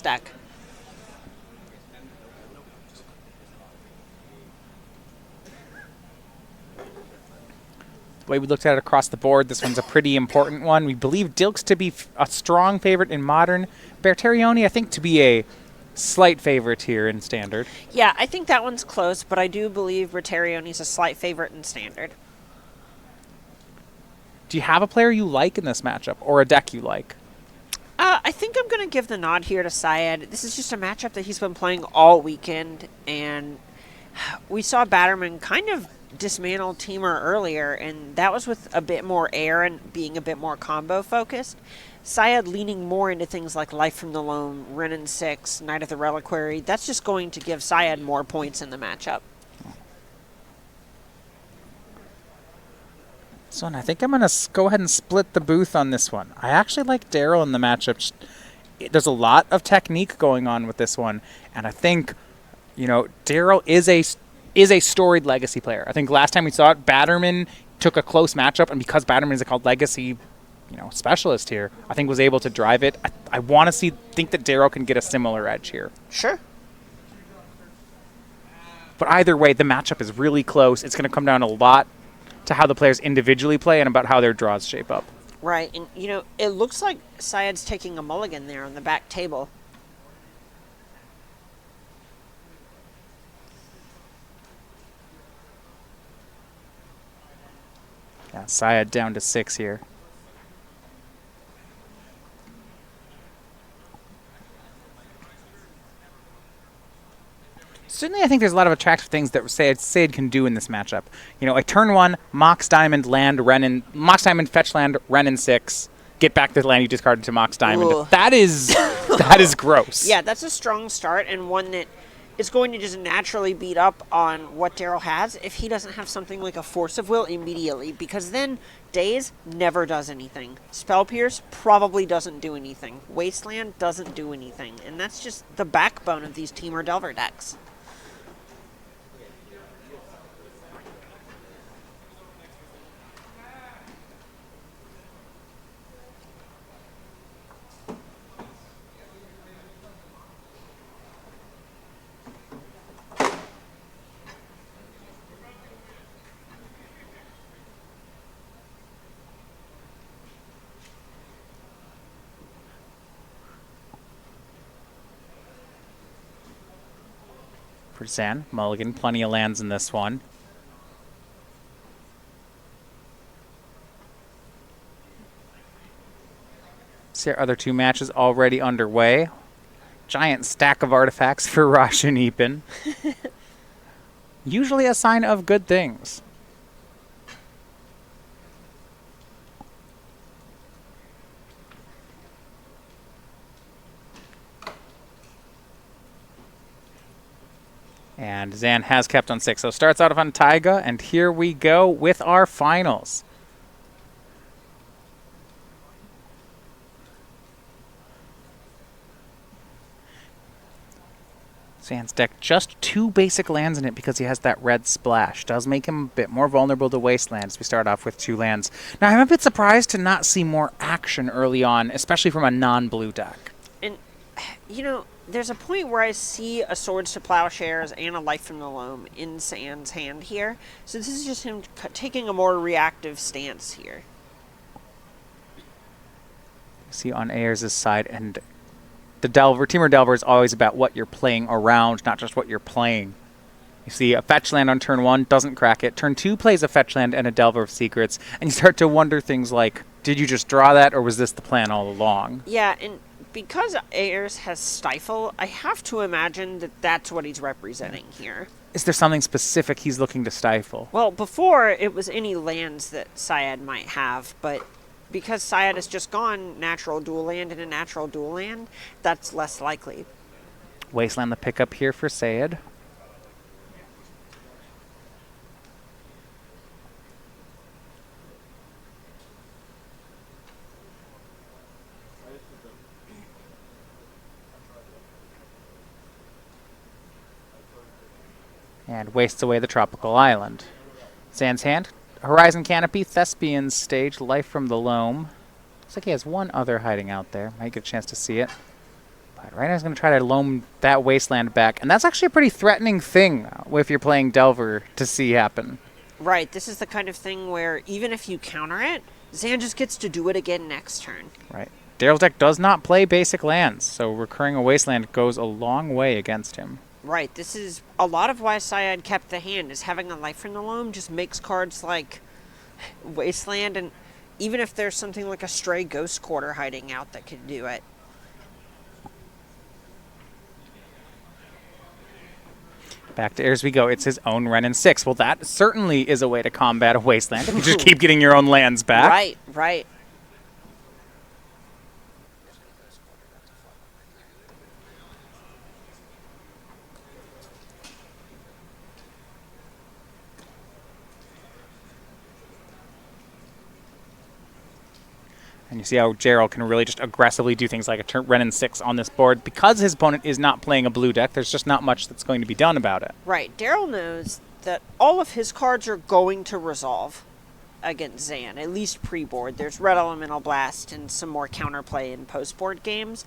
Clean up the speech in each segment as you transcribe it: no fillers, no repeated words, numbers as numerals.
deck. The way we looked at it across the board, this one's a pretty important one. We believe Dilks to be a strong favorite in Modern. Bertarioni, I think, to be a slight favorite here in Standard. Yeah, I think that one's close, but I do believe Bertarioni's a slight favorite in Standard. Do you have a player you like in this matchup, or a deck you like? I think I'm going to give the nod here to Syed. This is just a matchup that he's been playing all weekend, and we saw Batterman kind of dismantle Teamer earlier, and that was with a bit more air and being a bit more combo focused. Syed leaning more into things like Life from the Loam, Wrenn and 6, Knight of the Reliquary. That's just going to give Syed more points in the matchup. So I think I'm going to go ahead and split the booth on this one. I actually like Daryl in the matchup. There's a lot of technique going on with this one, and I think, Daryl is a storied legacy player. I think last time we saw it, Batterman took a close matchup, and because Batterman is a called legacy, specialist here, I think was able to drive it. I want to think that Daryl can get a similar edge here. Sure. But either way, the matchup is really close. It's going to come down a lot to how the players individually play and about how their draws shape up. Right, and it looks like Syed's taking a mulligan there on the back table. Yeah, Syed down to 6 here. Certainly, I think there's a lot of attractive things that Syed can do in this matchup. A turn 1, Mox Diamond land, Mox Diamond fetch land, Wrenn and 6, get back the land you discarded to Mox Diamond. Ooh. That is gross. Yeah, that's a strong start and one that is going to just naturally beat up on what Daryl has if he doesn't have something like a Force of Will immediately, because then Daze never does anything. Spell Pierce probably doesn't do anything. Wasteland doesn't do anything, and that's just the backbone of these Teamer Delver decks. For Zan, mulligan, plenty of lands in this one. See our other two matches already underway. Giant stack of artifacts for Rosh and Eapen. Usually a sign of good things. And Zan has kept on 6. So starts out on Taiga, and here we go with our finals. Zan's deck just 2 basic lands in it because he has that red splash. Does make him a bit more vulnerable to wastelands. We start off with 2 lands. Now, I'm a bit surprised to not see more action early on, especially from a non-blue deck. And, there's a point where I see a Swords to Plowshares and a Life from the Loam in Zan's hand here. So this is just him taking a more reactive stance here. See on Ayers' side, and the Teamer Delver is always about what you're playing around, not just what you're playing. You see a fetch land on turn 1, doesn't crack it. Turn 2 plays a fetch land and a Delver of Secrets, and you start to wonder things like, did you just draw that, or was this the plan all along? Yeah, and because Ayers has Stifle, I have to imagine that that's what he's representing here. Is there something specific he's looking to stifle? Well, before, it was any lands that Syed might have, but because Syed has just gone natural dual land and a natural dual land, that's less likely. Wasteland the pickup here for Syed. And wastes away the tropical island. Zan's hand, Horizon Canopy, Thespian's Stage, Life from the Loam. Looks like he has one other hiding out there. Might get a chance to see it. But right now he's going to try to loam that wasteland back. And that's actually a pretty threatening thing if you're playing Delver to see happen. Right, this is the kind of thing where even if you counter it, Zan just gets to do it again next turn. Right. Daryl's deck does not play basic lands, so recurring a wasteland goes a long way against him. Right, this is a lot of why Syed kept the hand, is having a Life from the Loam just makes cards like Wasteland, and even if there's something like a Stray Ghost Quarter hiding out that could do it. Back to Ayers we go. It's his own Wrenn and 6. Well, that certainly is a way to combat a wasteland. You just keep getting your own lands back. Right, right. And you see how Gerald can really just aggressively do things like a Wrenn and 6 on this board. Because his opponent is not playing a blue deck, there's just not much that's going to be done about it. Right, Daryl knows that all of his cards are going to resolve against Zan, at least pre-board. There's Red Elemental Blast and some more counterplay in post-board games,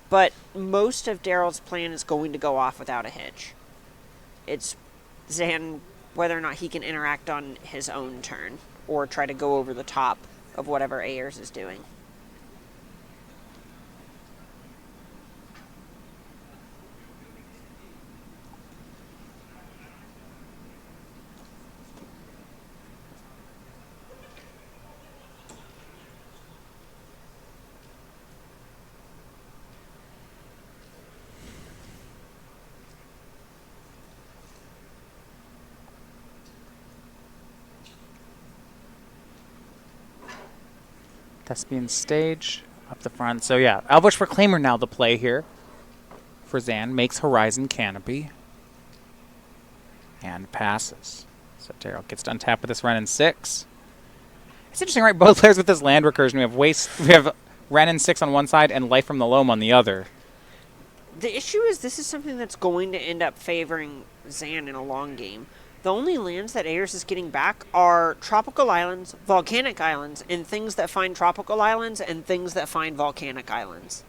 but most of Daryl's plan is going to go off without a hitch. It's Zan, whether or not he can interact on his own turn, or try to go over the top of whatever Ayers is doing. Thespian Stage up the front. So yeah, Elvish Reclaimer now the play here for Zan. Makes Horizon Canopy. And passes. So Daryl gets to untap with this Wrenn and 6. It's interesting, right? Both players with this land recursion. We have Wrenn and 6 on one side and Life from the Loam on the other. The issue is this is something that's going to end up favoring Zan in a long game. The only lands that Ayers is getting back are tropical islands, volcanic islands, and things that find tropical islands and things that find volcanic islands.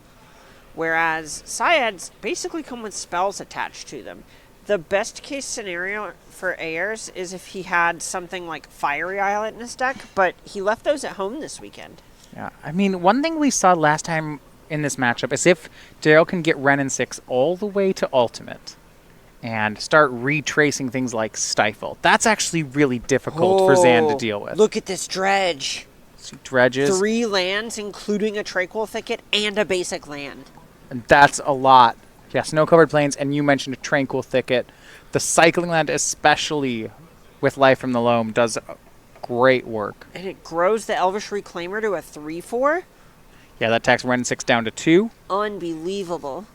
Whereas Syed's basically come with spells attached to them. The best case scenario for Ayers is if he had something like Fiery Islet in his deck, but he left those at home this weekend. Yeah, I mean, one thing we saw last time in this matchup is if Daryl can get Wrenn and 6 all the way to Ultimate and start retracing things like Stifle. That's actually really difficult for Zan to deal with. Look at this dredge. See dredges. 3 lands, including a Tranquil Thicket and a basic land. And that's a lot. Yeah, snow-covered plains, and you mentioned a Tranquil Thicket. The cycling land, especially with Life from the Loam, does great work. And it grows the Elvish Reclaimer to a 3/4? Yeah, that takes Wrenn and 6 down to 2. Unbelievable.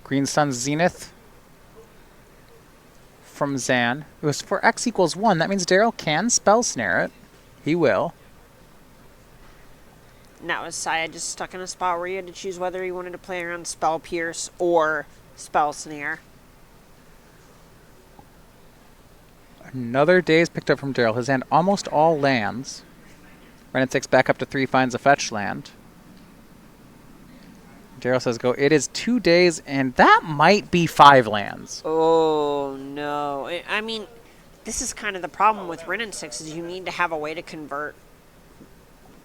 Green Sun Zenith from Zan. It was for X equals 1. That means Daryl can spell snare it. He will. Now, is Syed just stuck in a spot where he had to choose whether he wanted to play around Spell Pierce or Spell Snare? Another daze picked up from Daryl. His hand almost all lands. Wrenn and 6 back up to 3, finds a fetch land. Daryl says go. It is 2 days, and that might be 5 lands. Oh, no. I mean, this is kind of the problem with Wrenn and 6 is you need to have a way to convert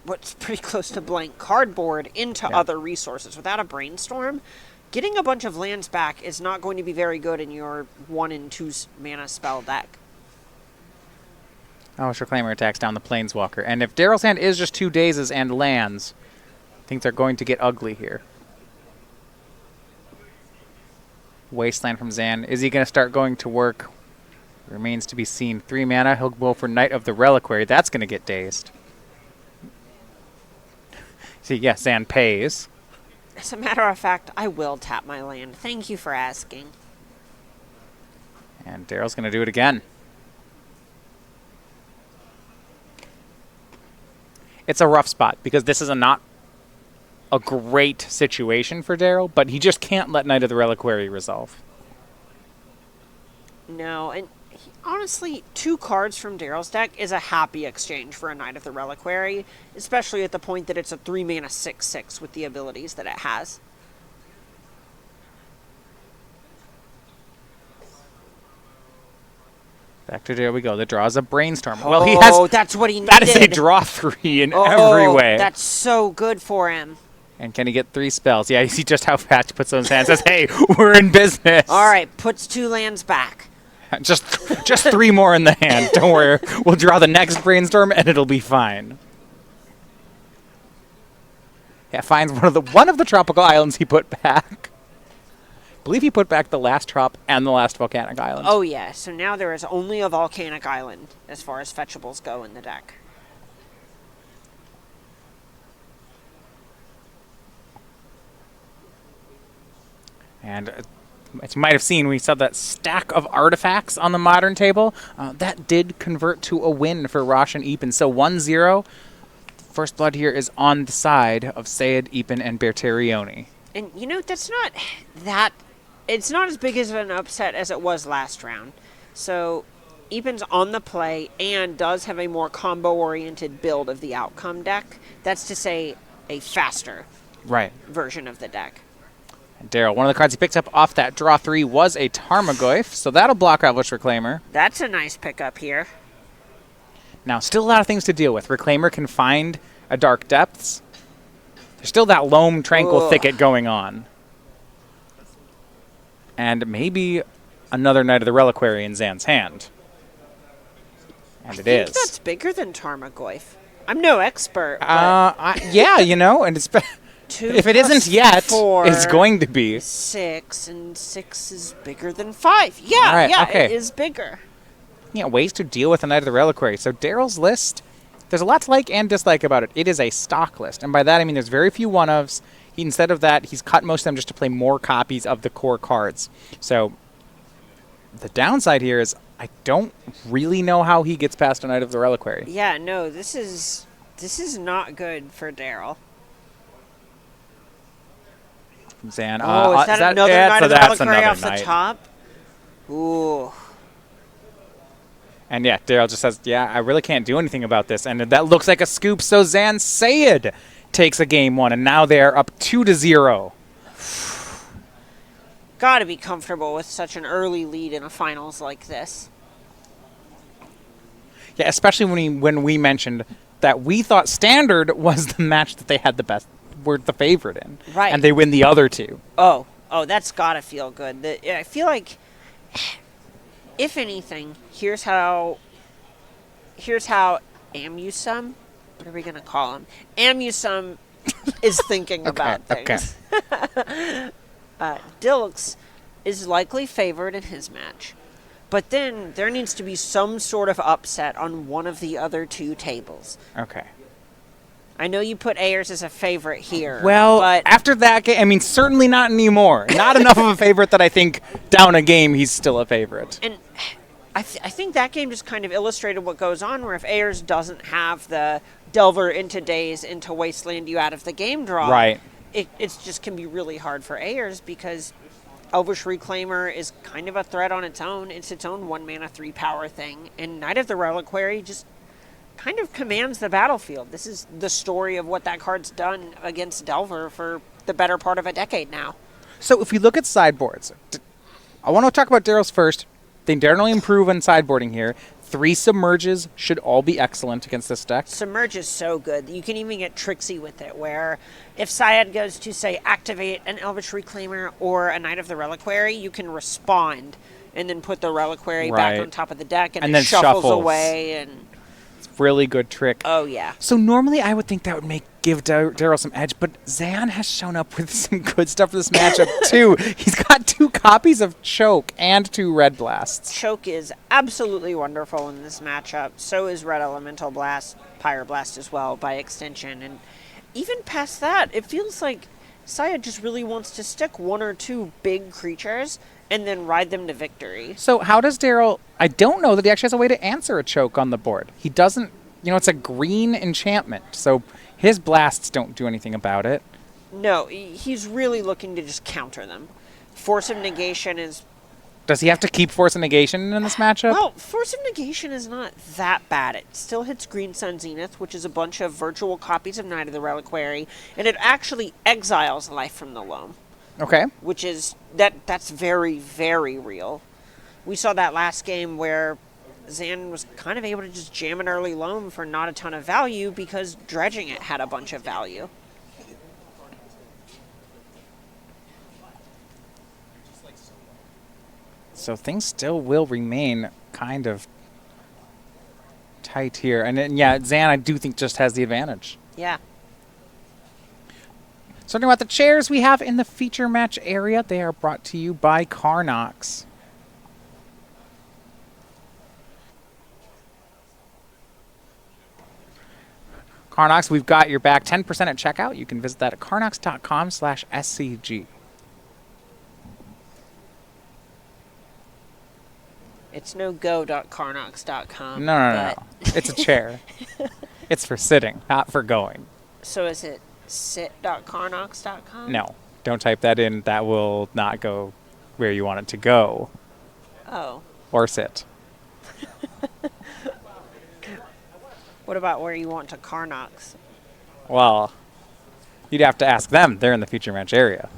what's pretty close to blank cardboard into other resources. Without a brainstorm, getting a bunch of lands back is not going to be very good in your 1 and 2 mana spell deck. Elvish Reclaimer attacks down the Planeswalker. And if Daryl's hand is just 2 dazes and lands, I think they're going to get ugly here. Wasteland from Zan. Is he going to start going to work? Remains to be seen. 3 mana. He'll go for Knight of the Reliquary. That's going to get dazed. See, yes, Zan pays. As a matter of fact, I will tap my land. Thank you for asking. And Daryl's going to do it again. It's a rough spot because this is not a great situation for Daryl, but he just can't let Knight of the Reliquary resolve. No, and honestly, 2 cards from Daryl's deck is a happy exchange for a Knight of the Reliquary, especially at the point that it's a 3-mana 6/6 with the abilities that it has. Back to there we go. The draw's a Brainstorm. Well, he has. That's what he needed. That is a draw 3 in every way. That's so good for him. And can he get 3 spells? Yeah, you see just how fast he puts those hands. Says, "Hey, we're in business." All right, puts 2 lands back. just 3 more in the hand. Don't worry. We'll draw the next Brainstorm, and it'll be fine. Yeah, finds one of the tropical islands he put back. I believe he put back the last trop and the last volcanic island. Oh yeah, so now there is only a volcanic island as far as fetchables go in the deck. And as you might have seen, we saw that stack of artifacts on the modern table. That did convert to a win for Rosh and Eapen. So 1-0. First blood here is on the side of Syed, Eapen, and Bertarioni. And you know, that's not that... It's not as big as an upset as it was last round. So Eapen's on the play and does have a more combo-oriented build of the outcome deck. That's to say, a faster version of the deck. And Daryl, one of the cards he picked up off that draw 3 was a Tarmogoyf, so that'll block Elvish Reclaimer. That's a nice pickup here. Now, still a lot of things to deal with. Reclaimer can find a Dark Depths. There's still that Loam Tranquil Thicket going on. And maybe another Knight of the Reliquary in Zan's hand. And it is. I think that's bigger than Tarmogoyf. I'm no expert. Yeah, you know, and it's... if it isn't yet, 4, it's going to be. 6, and 6 is bigger than 5. Yeah, okay. It is bigger. Yeah, ways to deal with a Knight of the Reliquary. So Daryl's list, there's a lot to like and dislike about it. It is a stock list, and by that I mean there's very few one-ofs. Instead of that, he's cut most of them just to play more copies of the core cards. So the downside here is I don't really know how he gets past a Knight of the Reliquary. Yeah, no, this is not good for Daryl. Zan, is that another Knight of the Reliquary off the top? Ooh. And yeah, Daryl just says, yeah, I really can't do anything about this. And that looks like a scoop, so Zan Syed takes a game 1, and now they're up 2-0. Gotta be comfortable with such an early lead in a finals like this. Yeah, especially when we mentioned that we thought Standard was the match that they had were the favorite in. Right. And they win the other 2. Oh, that's gotta feel good. I feel like, if anything, here's how Amusum, what are we going to call him? Amusum is thinking about things. Okay. Dilks is likely favored in his match. But then there needs to be some sort of upset on one of the other 2 tables. Okay. I know you put Ayers as a favorite here. Well, but after that game, I mean, certainly not anymore. Not enough of a favorite that I think down a game he's still a favorite. And I think that game just kind of illustrated what goes on, where if Ayers doesn't have the Delver into Daze into Wasteland you out of the game draw, right, it's just can be really hard for Ayers because Elvish Reclaimer is kind of a threat on its own. It's its own 1-mana 3-power thing. And Knight of the Reliquary just kind of commands the battlefield. This is the story of what that card's done against Delver for the better part of a decade now. So if we look at sideboards, I want to talk about Daryl's first. They definitely improve on sideboarding here. 3 Submerges should all be excellent against this deck. Submerge is so good. You can even get tricksy with it, where if Syed goes to, say, activate an Elvish Reclaimer or a Knight of the Reliquary, you can respond and then put the Reliquary back on top of the deck, and then it shuffles away. And really good trick. Oh, yeah. So normally I would think that would give Daryl some edge, but Zan has shown up with some good stuff for this matchup, too. He's got 2 copies of Choke and 2 Red Blasts. Choke is absolutely wonderful in this matchup. So is Red Elemental Blast, Pyroblast as well, by extension. And even past that, it feels like Syed just really wants to stick 1 or 2 big creatures and then ride them to victory. So how does Daryl... I don't know that he actually has a way to answer a Choke on the board. He doesn't... You know, it's a green enchantment, so his blasts don't do anything about it. No, he's really looking to just counter them. Force of Negation is Does he have to keep Force of Negation in this matchup? Well, Force of Negation is not that bad. It still hits Green Sun Zenith, which is a bunch of virtual copies of Knight of the Reliquary, and it actually exiles Life from the Loam. Okay. Which is, that's very, very real. We saw that last game where Zan was kind of able to just jam an early Loam for not a ton of value because dredging it had a bunch of value. So things still will remain kind of tight here. And then, yeah, Zan, I do think, just has the advantage. Yeah. So talking about the chairs we have in the feature match area, they are brought to you by Carnox. Carnox, we've got your back 10% at checkout. You can visit that at carnox.com/SCG. It's no go.carnox.com. No. It's a chair. It's for sitting, not for going. So is it sit.carnox.com? No, don't type that in. That will not go where you want it to go. Oh. Or sit. What about where you want to Carnox? Well, you'd have to ask them. They're in the feature match area.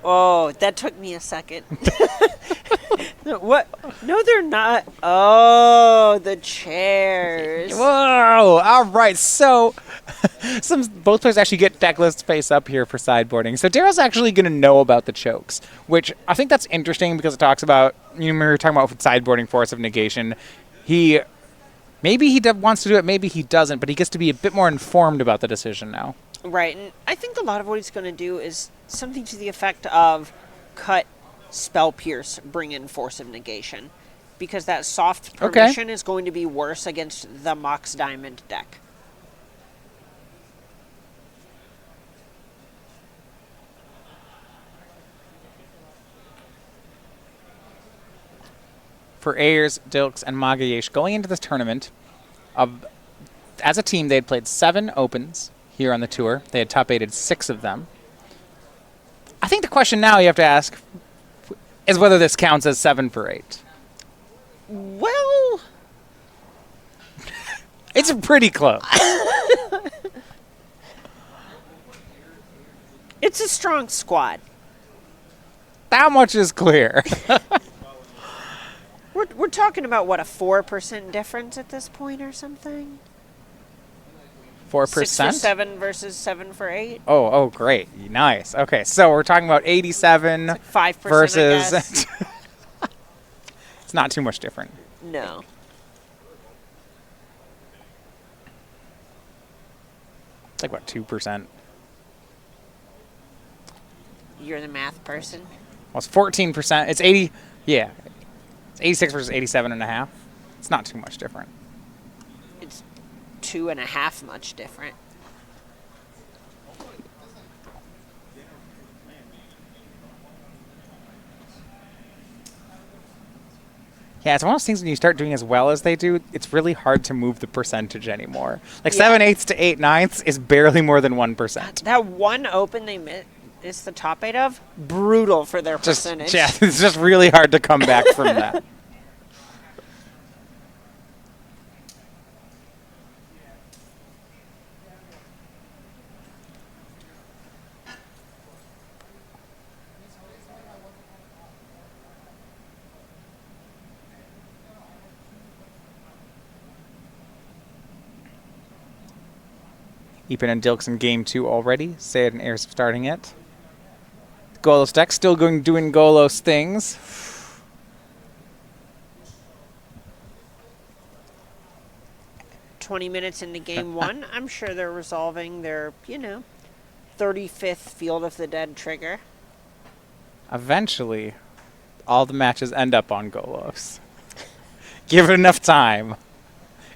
Oh, that took me a second. What? No, they're not. Oh, the chairs. Whoa! All right, so both players actually get deck lists face up here for sideboarding. So Daryl's actually going to know about the chokes, which I think that's interesting because it talks about, you know, we were talking about sideboarding Force of Negation. Maybe he wants to do it, maybe he doesn't, but he gets to be a bit more informed about the decision now. Right, and I think a lot of what he's going to do is something to the effect of cut Spell Pierce, bring in Force of Negation. Because that soft permission is going to be worse against the Mox Diamond deck. For Ayers, Dilks, and Magayesh going into this tournament, as a team, they had played 7 opens here on the tour. They had top-8'd 6 of them. I think the question now you have to ask is whether this counts as 7 for 8. Well, it's pretty close. It's a strong squad. That much is clear. We're talking about, what, a 4% difference at this point or something? 4%? 6 for 7 versus 7 for 8? Oh, great. Nice. Okay, so we're talking about 87 it's like 5% versus... I guess. It's not too much different. No. It's like, what, 2%? You're the math person? Well, it's 14%. It's 80... Yeah. It's 86 versus 87.5. It's not too much different. It's 2.5 much different. Yeah, it's one of those things when you start doing as well as they do, it's really hard to move the percentage anymore. Like 7/8 to 8/9 is barely more than 1%. That one open they missed the top 8 of, brutal for their percentage. Yeah, it's just really hard to come back from that. Eapen and Dilks in game 2 already. Syed and Ayers starting it. Golos deck still doing Golos things. .20 into game 1. I'm sure they're resolving their, 35th Field of the Dead trigger. Eventually, all the matches end up on Golos. Give it enough time.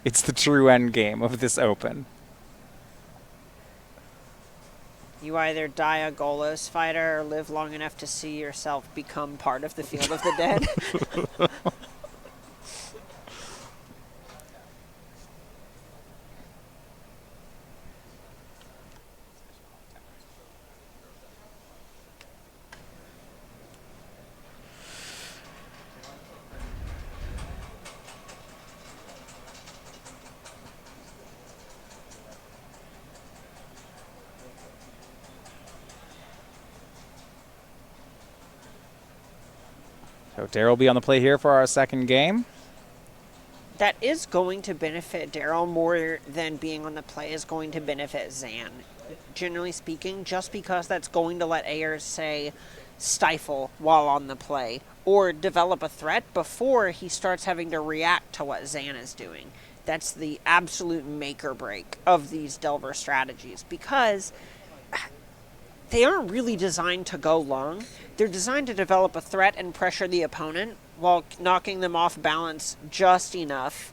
It's the true end game of this open. You either die a Golos fighter or live long enough to see yourself become part of the Field of the Dead. So Daryl will be on the play here for our second game. That is going to benefit Daryl more than being on the play is going to benefit Zan. Generally speaking, just because that's going to let Ayers say stifle while on the play or develop a threat before he starts having to react to what Zan is doing. That's the absolute make or break of these Delver strategies because they aren't really designed to go long. They're designed to develop a threat and pressure the opponent while knocking them off balance just enough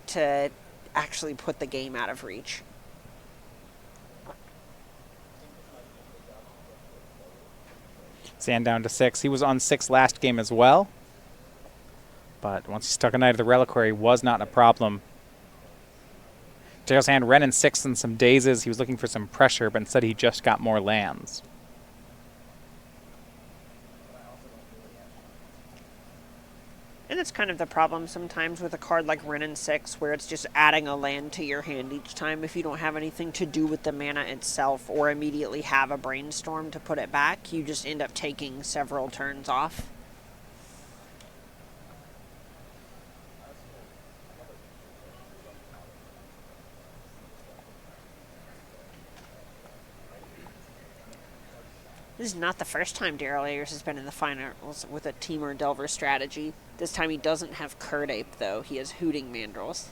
to actually put the game out of reach. Zan down to 6. He was on 6 last game as well. But once he stuck a Knight of the Reliquary, was not a problem. Daryl's hand ran in 6 and some dazes. He was looking for some pressure, but instead he just got more lands. And that's kind of the problem sometimes with a card like Wrenn and 6, where it's just adding a land to your hand each time if you don't have anything to do with the mana itself or immediately have a brainstorm to put it back. You just end up taking several turns off. This is not the first time Daryl Ayers has been in the finals with a Temur Delver strategy. This time he doesn't have Curd Ape, though. He has Hooting Mandrills.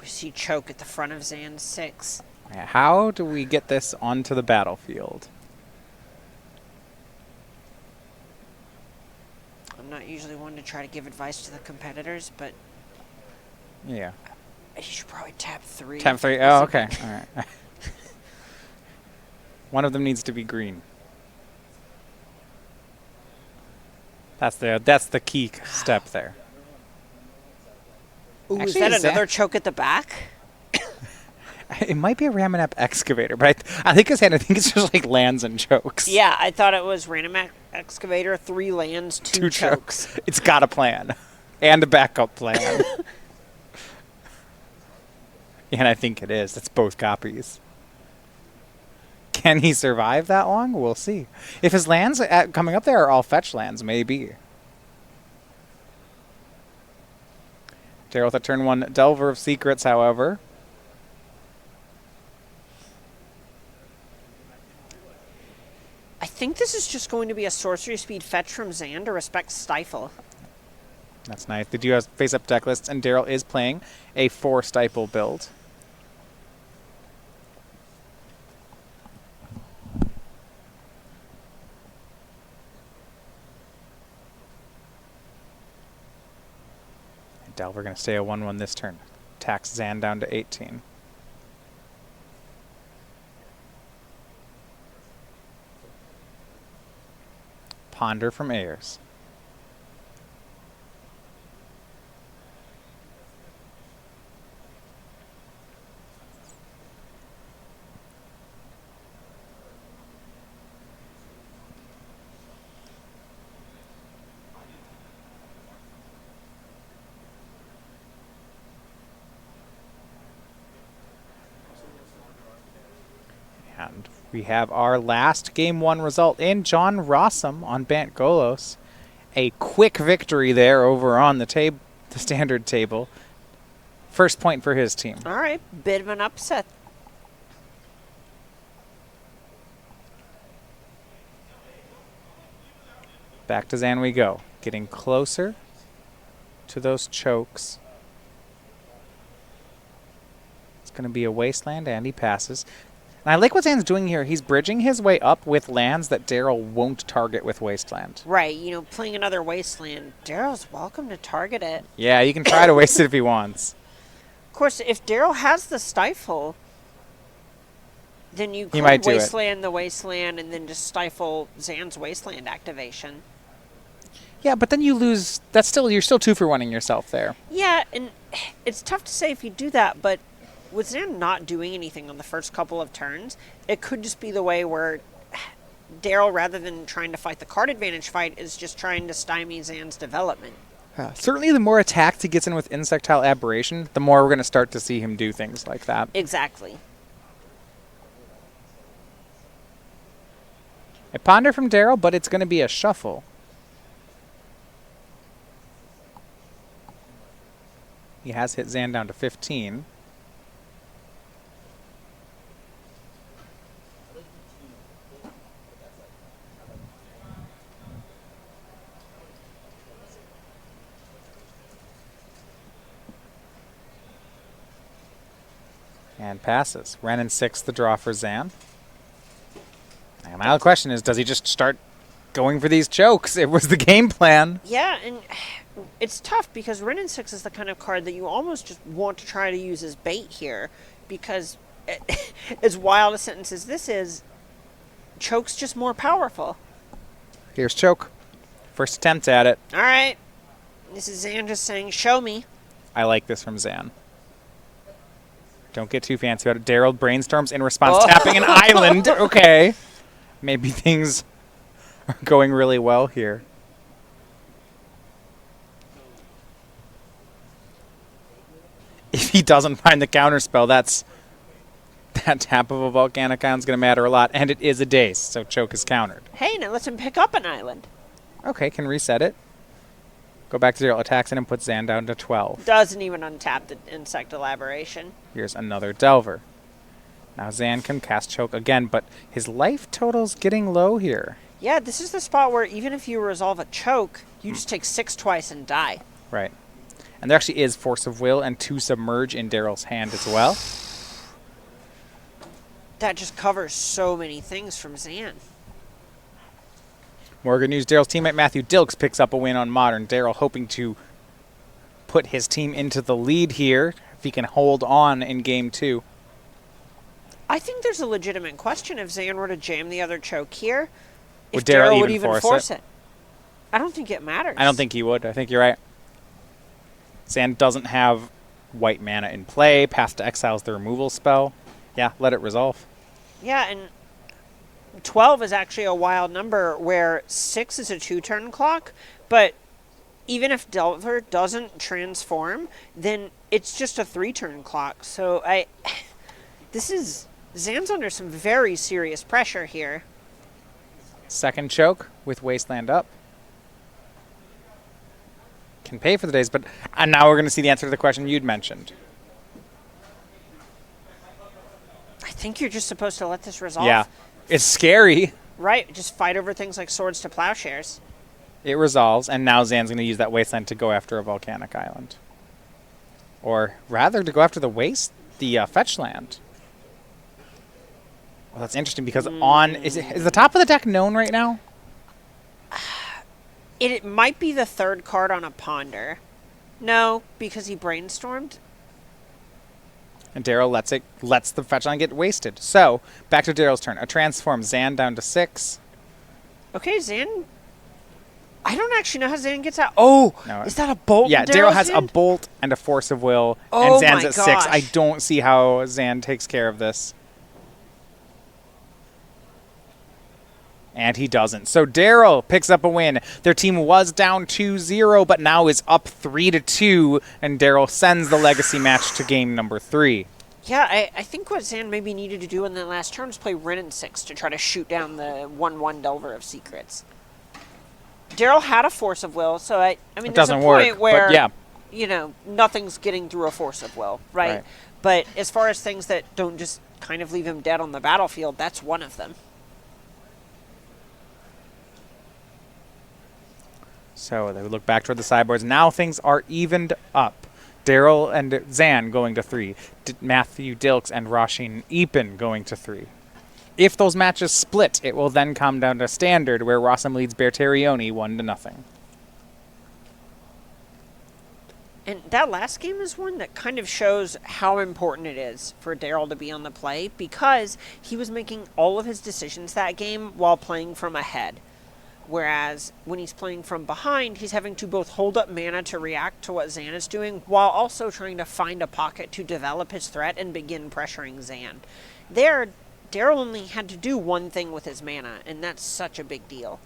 We see Choke at the front of Zan's 6. How do we get this onto the battlefield? I'm not usually one to try to give advice to the competitors, but Yeah. you should probably tap 3. Tap 3. Oh, okay. All right. One of them needs to be green. That's the key step there. Ooh, is Actually, that is another that- Choke at the back? It might be a Ramanap Excavator, but I think his hand, I think it's just like lands and chokes. Yeah, I thought it was Random Excavator, 3 lands, 2 chokes. It's got a plan. And a backup plan. And I think it is. It's both copies. Can he survive that long? We'll see. If his lands coming up there are all fetch lands, maybe. Daryl with a turn 1 Delver of Secrets, however. I think this is just going to be a sorcery speed fetch from Zan to respect Stifle. That's nice. They do have face-up deck lists, and Daryl is playing a 4 Stifle build. And Delver going to stay a 1-1 this turn. Tax Zan down to 18. Ponder from Ayers. And we have our last Game 1 result in John Rosum on Bant Golos. A quick victory there over on the standard table. First point for his team. All right, bit of an upset. Back to Zan we go. Getting closer to those chokes. It's going to be a wasteland, and he passes. And I like what Zan's doing here. He's bridging his way up with lands that Daryl won't target with Wasteland. Right, you know, playing another Wasteland. Daryl's welcome to target it. Yeah, you can try to waste it if he wants. Of course, if Daryl has the Stifle, then you could might do it. Wasteland the Wasteland and then just stifle Zan's Wasteland activation. Yeah, but then you lose. You're still 2 for 1-ing yourself there. Yeah, and it's tough to say if you do that, but with Zan not doing anything on the first couple of turns, it could just be the way where Daryl, rather than trying to fight the card advantage fight, is just trying to stymie Zan's development. Certainly the more attacks he gets in with Insectile Aberration, the more we're going to start to see him do things like that. Exactly. I ponder from Daryl, but it's going to be a shuffle. He has hit Zan down to 15. And passes. Ren and 6 the draw for Zan. And my other question is, does he just start going for these chokes? It was the game plan. Yeah, and it's tough because Ren and 6 is the kind of card that you almost just want to try to use as bait here, because as wild a sentence as this is, choke's just more powerful. Here's choke. First attempt at it. All right. This is Zan just saying, show me. I like this from Zan. Don't get too fancy about it. Daryl brainstorms in response, tapping an island. Okay. Maybe things are going really well here. If he doesn't find the counterspell, that tap of a volcanic island is going to matter a lot. And it is a daze, so choke is countered. Hey, now lets him pick up an island. Okay, can reset it. Go back to 0, attacks in and puts Zan down to 12. Doesn't even untap the insect elaboration. Here's another Delver. Now Zan can cast choke again, but his life total's getting low here. Yeah, this is the spot where even if you resolve a choke, you just take 6 twice and die. Right. And there actually is Force of Will and 2 Submerge in Daryl's hand as well. That just covers so many things from Zan. More good news, Daryl's teammate Matthew Dilks picks up a win on Modern. Daryl hoping to put his team into the lead here, if he can hold on in Game 2. I think there's a legitimate question if Zan were to jam the other choke here, Would if Daryl Daryl would even even force it. I don't think it matters. I don't think he would. I think you're right. Zan doesn't have white mana in play. Path to Exile's the removal spell. Yeah, let it resolve. Yeah, and 12 is actually a wild number where 6 is a 2-turn clock, but even if Delver doesn't transform, then it's just a 3-turn clock. So Zan's under some very serious pressure here. Second choke with Wasteland up. Can pay for the days, but now we're going to see the answer to the question you'd mentioned. I think you're just supposed to let this resolve. Yeah, it's scary. Right, just fight over things like swords to plowshares. It resolves, and now Zan's going to use that Wasteland to go after a volcanic island. Or rather, to go after the fetch land. Well, that's interesting because is the top of the deck known right now? It might be the 3rd card on a ponder. No, because he brainstormed. And Daryl lets the fetch land get wasted. So, back to Daryl's turn. A transform, Zan down to 6. Okay, Zan. I don't actually know how Zan gets out. Oh, no, is that a bolt? Yeah, Daryl has a bolt and a Force of Will, and Zan's at 6. I don't see how Zan takes care of this. And he doesn't. So Daryl picks up a win. Their team was down 2-0, but now is up 3-2, and Daryl sends the legacy match to game number 3. Yeah, I think what Zan maybe needed to do in that last turn was play Ren and 6 to try to shoot down the 1/1 Delver of Secrets. Daryl had a Force of Will, so I mean, there's a point where, nothing's getting through a Force of Will, right? But as far as things that don't just kind of leave him dead on the battlefield, that's one of them. So they look back toward the sideboards. Now things are evened up. Daryl and Zan going to 3. Matthew Dilks and Roshin Eapen going to 3. If those matches split, it will then come down to standard, where Rosum leads Bertarioni 1-0. And that last game is one that kind of shows how important it is for Daryl to be on the play, because he was making all of his decisions that game while playing from ahead. Whereas when he's playing from behind, he's having to both hold up mana to react to what Zan is doing, while also trying to find a pocket to develop his threat and begin pressuring Zan. There, Daryl only had to do one thing with his mana, and that's such a big deal.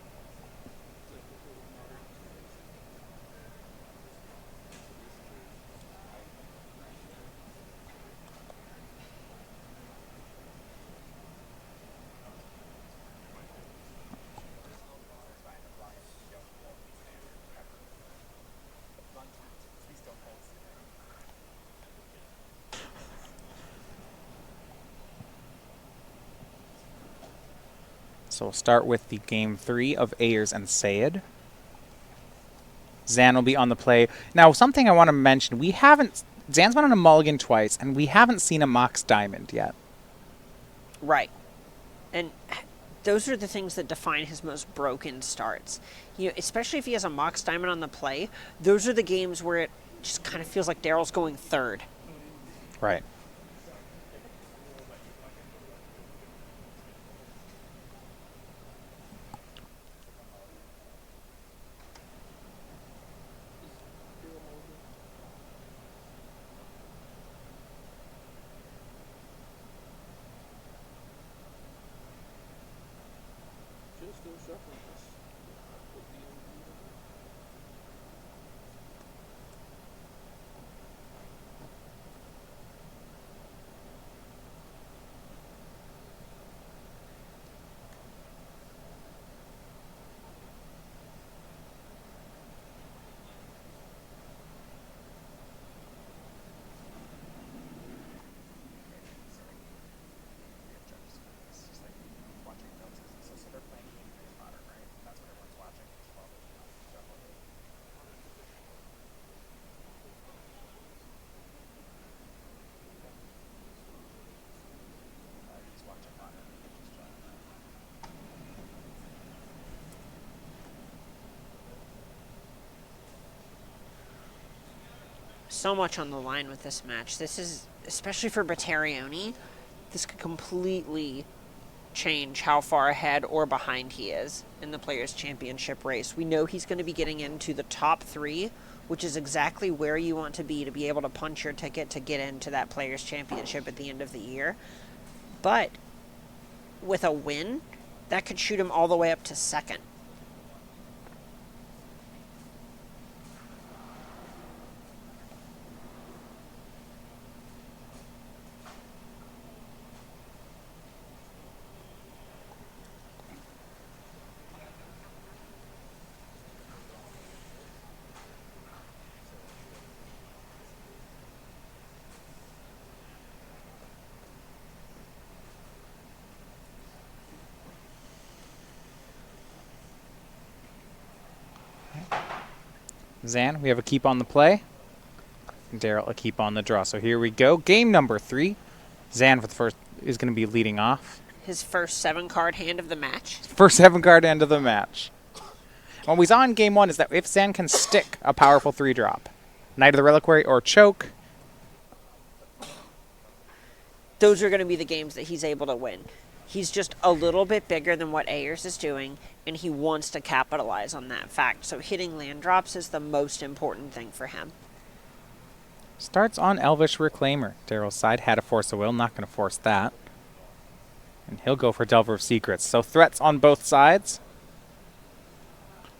So we'll start with the game 3 of Ayers and Syed. Zan will be on the play. Now, something I want to mention, Zan's been on a mulligan twice, and we haven't seen a Mox Diamond yet. Right. And those are the things that define his most broken starts. Especially if he has a Mox Diamond on the play, those are the games where it just kind of feels like Daryl's going third. Right. So much on the line with this match. This is, especially for Bertarioni, this could completely change how far ahead or behind he is in the Players' Championship race. We know he's going to be getting into the top 3, which is exactly where you want to be able to punch your ticket to get into that Players' Championship at the end of the year. But with a win, that could shoot him all the way up to 2nd. Zan, we have a keep on the play. Daryl, a keep on the draw. So here we go. Game number 3. Zan for the first is going to be leading off. His first 7-card hand of the match. First 7-card hand of the match. What we saw in game 1 is that if Zan can stick a powerful 3-drop, Knight of the Reliquary or Choke, those are going to be the games that he's able to win. He's just a little bit bigger than what Ayers is doing, and he wants to capitalize on that fact. So hitting land drops is the most important thing for him. Starts on Elvish Reclaimer. Daryl's side had a Force of Will, not going to force that. And he'll go for Delver of Secrets. So threats on both sides.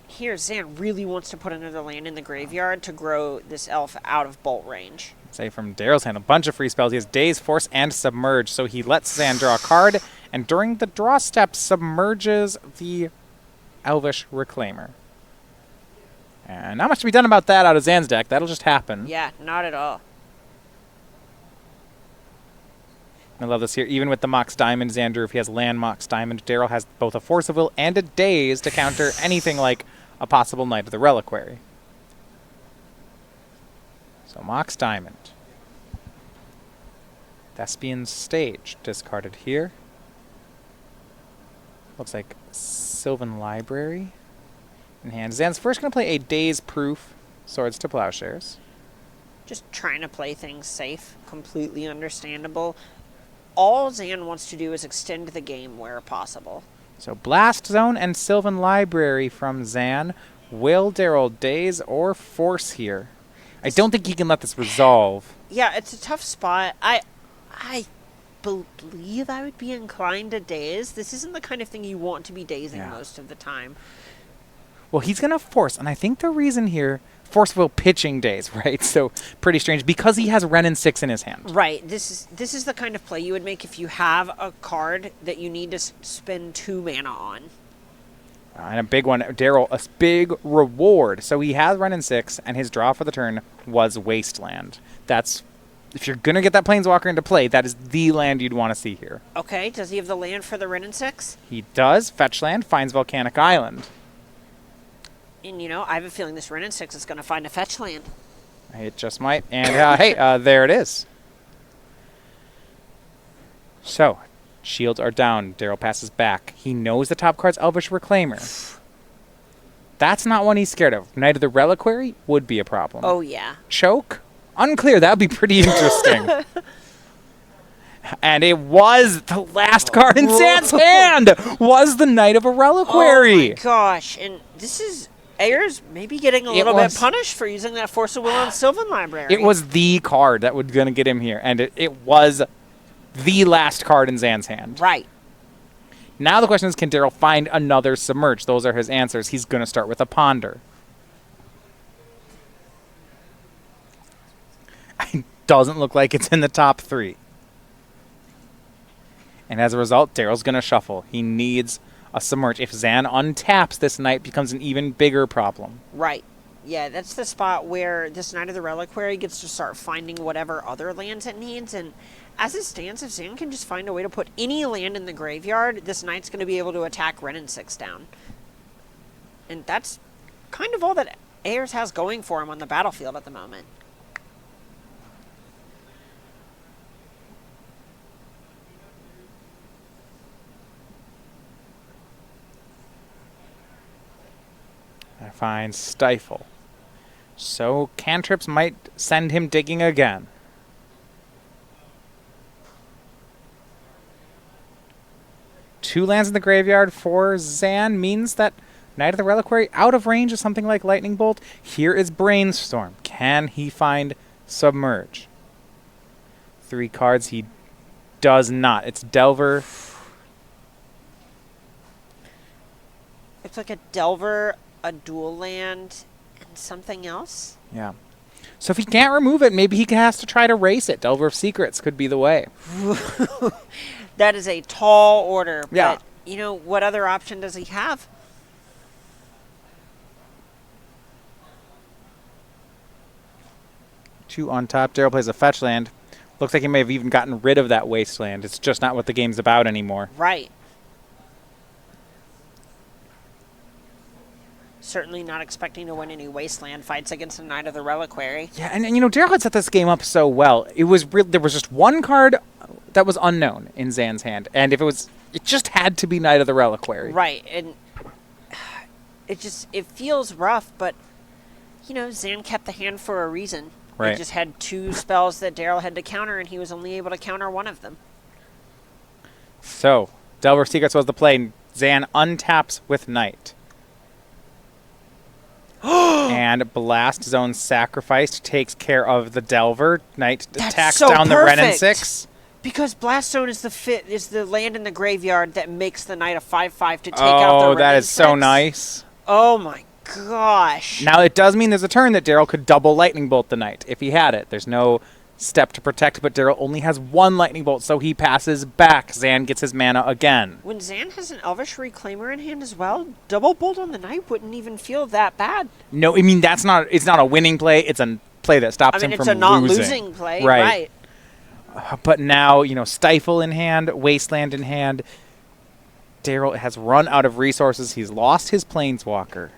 Here, Zan really wants to put another land in the graveyard to grow this elf out of bolt range. Say from Daryl's hand, a bunch of free spells. He has Daze, Force, and Submerge. So he lets Zan draw a card, and during the draw step, submerges the Elvish Reclaimer. And not much to be done about that out of Zan's deck. That'll just happen. Yeah, not at all. I love this here. Even with the Mox Diamond, Xander, if he has land Mox Diamond, Daryl has both a Force of Will and a Daze to counter anything like a possible Knight of the Reliquary. So Mox Diamond. Thespian's Stage discarded here. Looks like Sylvan Library in hand. Zan's first going to play a Daze Proof Swords to Plowshares. Just trying to play things safe. Completely understandable. All Zan wants to do is extend the game where possible. So Blast Zone and Sylvan Library from Zan. Will Daryl Daze or Force here? I don't think he can let this resolve. Yeah, it's a tough spot. I believe I would be inclined to daze. This isn't the kind of thing you want to be dazing Yeah. most of the time. Well, he's going to force, and I think the reason here, forceful pitching days, right? So pretty strange, because he has Renin 6 in his hand. Right. This is the kind of play you would make if you have a card that you need to spend 2 mana on. And a big one, Daryl, a big reward. So he has Renin 6, and his draw for the turn was Wasteland. That's, if you're going to get that Planeswalker into play, that is the land you'd want to see here. Okay, does he have the land for the Renin 6? He does. Fetch land, finds Volcanic Island. And, you know, I have a feeling this Renin 6 is going to find a fetch land. It just might. And, hey, there it is. So, shields are down. Daryl passes back. He knows the top card's Elvish Reclaimer. That's not one he's scared of. Knight of the Reliquary would be a problem. Oh, yeah. Choke? Unclear. That would be pretty interesting. And it was the last card in Zan's hand was the Knight of a Reliquary. Oh, my gosh. And this is Ayers maybe getting a little bit punished for using that Force of Will on Sylvan Library. It was the card that was going to get him here, and it was the last card in Zan's hand. Right. Now the question is, can Daryl find another Submerge? Those are his answers. He's going to start with a Ponder. It doesn't look like it's in the top 3. And as a result, Daryl's going to shuffle. He needs a Submerge. If Zan untaps, this Knight becomes an even bigger problem. Right. Yeah, that's the spot where this Knight of the Reliquary gets to start finding whatever other lands it needs. And as it stands, if Zan can just find a way to put any land in the graveyard, this Knight's going to be able to attack Renin 6 down. And that's kind of all that Ayers has going for him on the battlefield at the moment. I find Stifle. So cantrips might send him digging again. Two lands in the graveyard for Zan means that Knight of the Reliquary out of range of something like Lightning Bolt. Here is Brainstorm. Can he find Submerge? 3 cards he does not. It's Delver. It's like a Delver, a dual land, and something else. Yeah. So if he can't remove it, maybe he has to try to race it. Delver of Secrets could be the way. That is a tall order. Yeah. But, you know, what other option does he have? Two on top. Daryl plays a fetch land. Looks like he may have even gotten rid of that wasteland. It's just not what the game's about anymore. Right. Certainly not expecting to win any wasteland fights against a Knight of the Reliquary. Yeah, and you know, Daryl had set this game up so well. It was there was just one card that was unknown in Zan's hand, and if it just had to be Knight of the Reliquary. Right, and it feels rough, but you know, Zan kept the hand for a reason. Right. He just had 2 spells that Daryl had to counter, and he was only able to counter one of them. So, Delver of Secrets was the play. And Zan untaps with Knight. And Blast Zone Sacrificed takes care of the Delver. Knight attacks so down perfect. the Renin 6. Because Blast Zone is the land in the graveyard that makes the Knight a 5/5 to take out the Renin 6. Oh, that is so nice. Oh my gosh. Now, it does mean there's a turn that Daryl could double Lightning Bolt the Knight if he had it. There's no step to protect, but Daryl only has 1 Lightning Bolt, so he passes back. Zan gets his mana again. When Zan has an Elvish Reclaimer in hand as well, double Bolt on the Knight wouldn't even feel that bad. No, I mean, it's not a winning play. It's a play that stops him from losing. It's a not-losing play, right. But now, you know, Stifle in hand, Wasteland in hand. Daryl has run out of resources. He's lost his Planeswalker.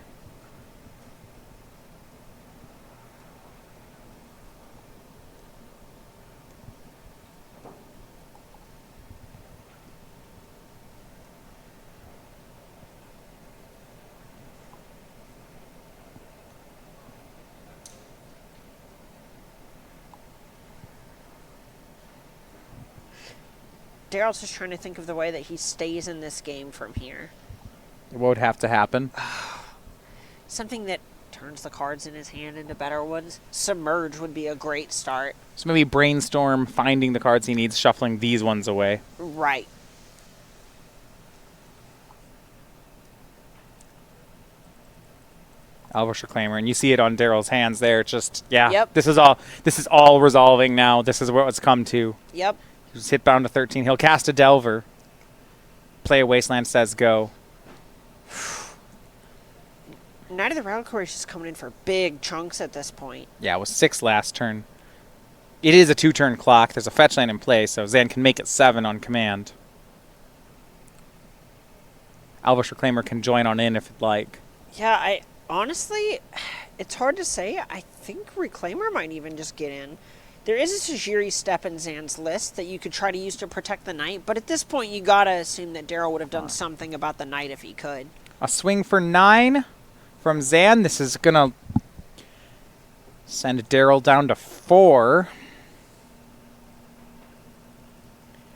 Daryl's just trying to think of the way that he stays in this game from here. What would have to happen? Something that turns the cards in his hand into better ones. Submerge would be a great start. So maybe brainstorm finding the cards he needs, shuffling these ones away. Right. Elvish Reclaimer, and you see it on Daryl's hands there. It's just, yeah, Yep. this is all resolving now. This is what it's come to. Yep. He's hit bound to 13. He'll cast a Delver. Play a Wasteland, says go. Knight of the Reliquary is just coming in for big chunks at this point. Yeah, it was 6 last turn. It is a 2-turn clock. There's a fetch land in play, so Zan can make it 7 on command. Elvish Reclaimer can join on in if it'd like. Yeah, honestly, it's hard to say. I think Reclaimer might even just get in. There is a Tajiri step in Zan's list that you could try to use to protect the knight, but at this point you gotta assume that Daryl would have done something about the knight if he could. A swing for 9 from Zan. This is gonna send Daryl down to 4.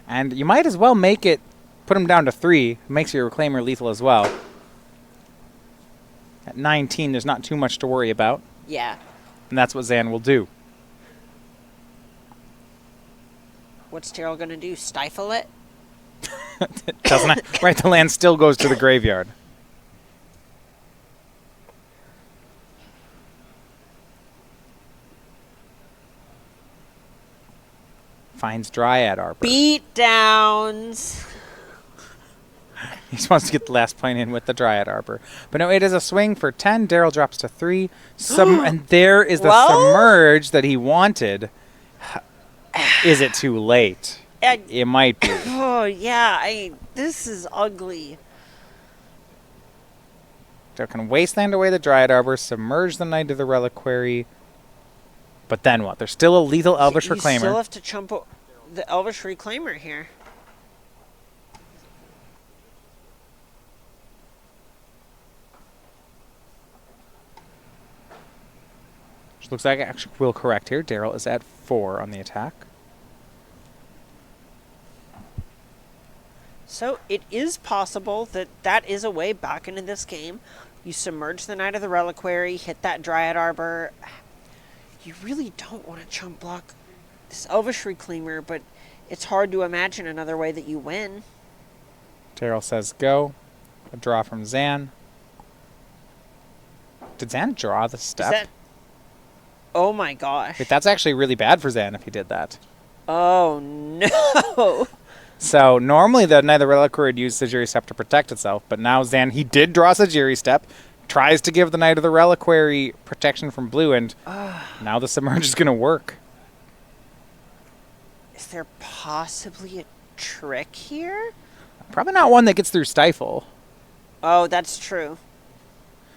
And you might as well make it, put him down to 3. It makes your Reclaimer lethal as well. At 19, there's not too much to worry about. Yeah. And that's what Zan will do. What's Daryl gonna do? Stifle it? Doesn't it? Right, the land still goes to the graveyard. Finds Dryad Arbor. Beat downs. He just wants to get the last point in with the Dryad Arbor. But no, it is a swing for 10. Daryl drops to 3. And there is the Submerge that he wanted. Is it too late? It might be. Oh, yeah. This is ugly. They can Wasteland away the Dryad Arbor, submerge the Knight of the Reliquary. But then what? There's still a lethal Elvish Reclaimer. You still have to chump the Elvish Reclaimer here. Which looks like it actually will correct here. Daryl is at 4 on the attack. So it is possible that that is a way back into this game. You submerge the Knight of the Reliquary, hit that Dryad Arbor. You really don't want to chump block this Elvish Reclaimer, but it's hard to imagine another way that you win. Daryl says go. A draw from Zan. Did Zan draw the step? Oh my gosh. Wait, that's actually really bad for Zan if he did that. Oh no. So normally the Knight of the Reliquary would use Sajiri Step to protect itself, but now Zan, he did draw Sajiri Step, tries to give the Knight of the Reliquary protection from blue, and now the Submerge is going to work. Is there possibly a trick here? Probably not one that gets through Stifle. Oh, that's true.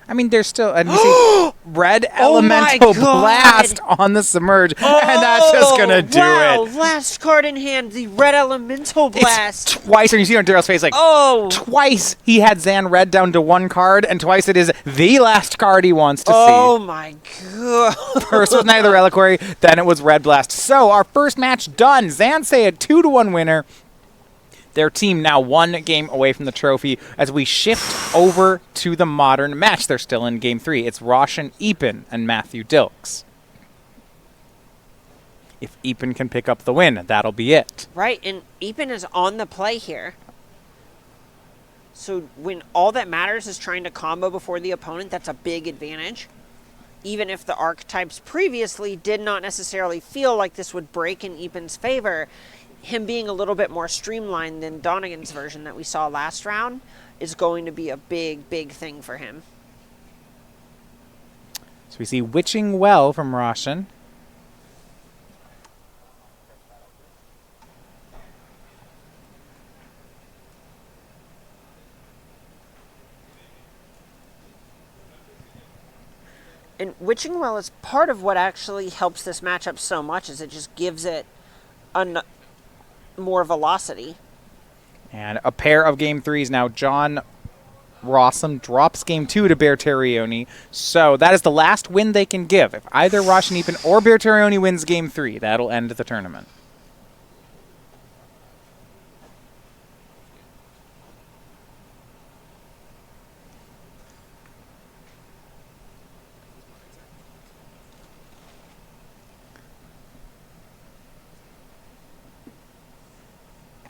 I mean, there's still, and you see red elemental blast on the Submerge, and that's just going to do it. Last card in hand, the red elemental blast. It's twice, and you see on Daryl's face, like, twice he had Zan red down to 1 card, and twice it is the last card he wants to see. Oh my god. First was Knight of the Reliquary, then it was red blast. So, our first match done. Zan say a 2-1 winner. Their team now 1 game away from the trophy as we shift over to the modern match. They're still in Game 3. It's Rosum, Eapen, and Matthew Dilks. If Eapen can pick up the win, that'll be it. Right, and Eapen is on the play here. So when all that matters is trying to combo before the opponent, that's a big advantage. Even if the archetypes previously did not necessarily feel like this would break in Eapen's favor, him being a little bit more streamlined than Donegan's version that we saw last round is going to be a big, big thing for him. So we see Witching Well from Rosum. And Witching Well is part of what actually helps this matchup so much, is it just gives it more velocity. And a pair of Game 3s now. John Rosum drops Game 2 to Bertarioni. So that is the last win they can give. If either Rosum, Eapen, or Bertarioni wins Game 3, that'll end the tournament.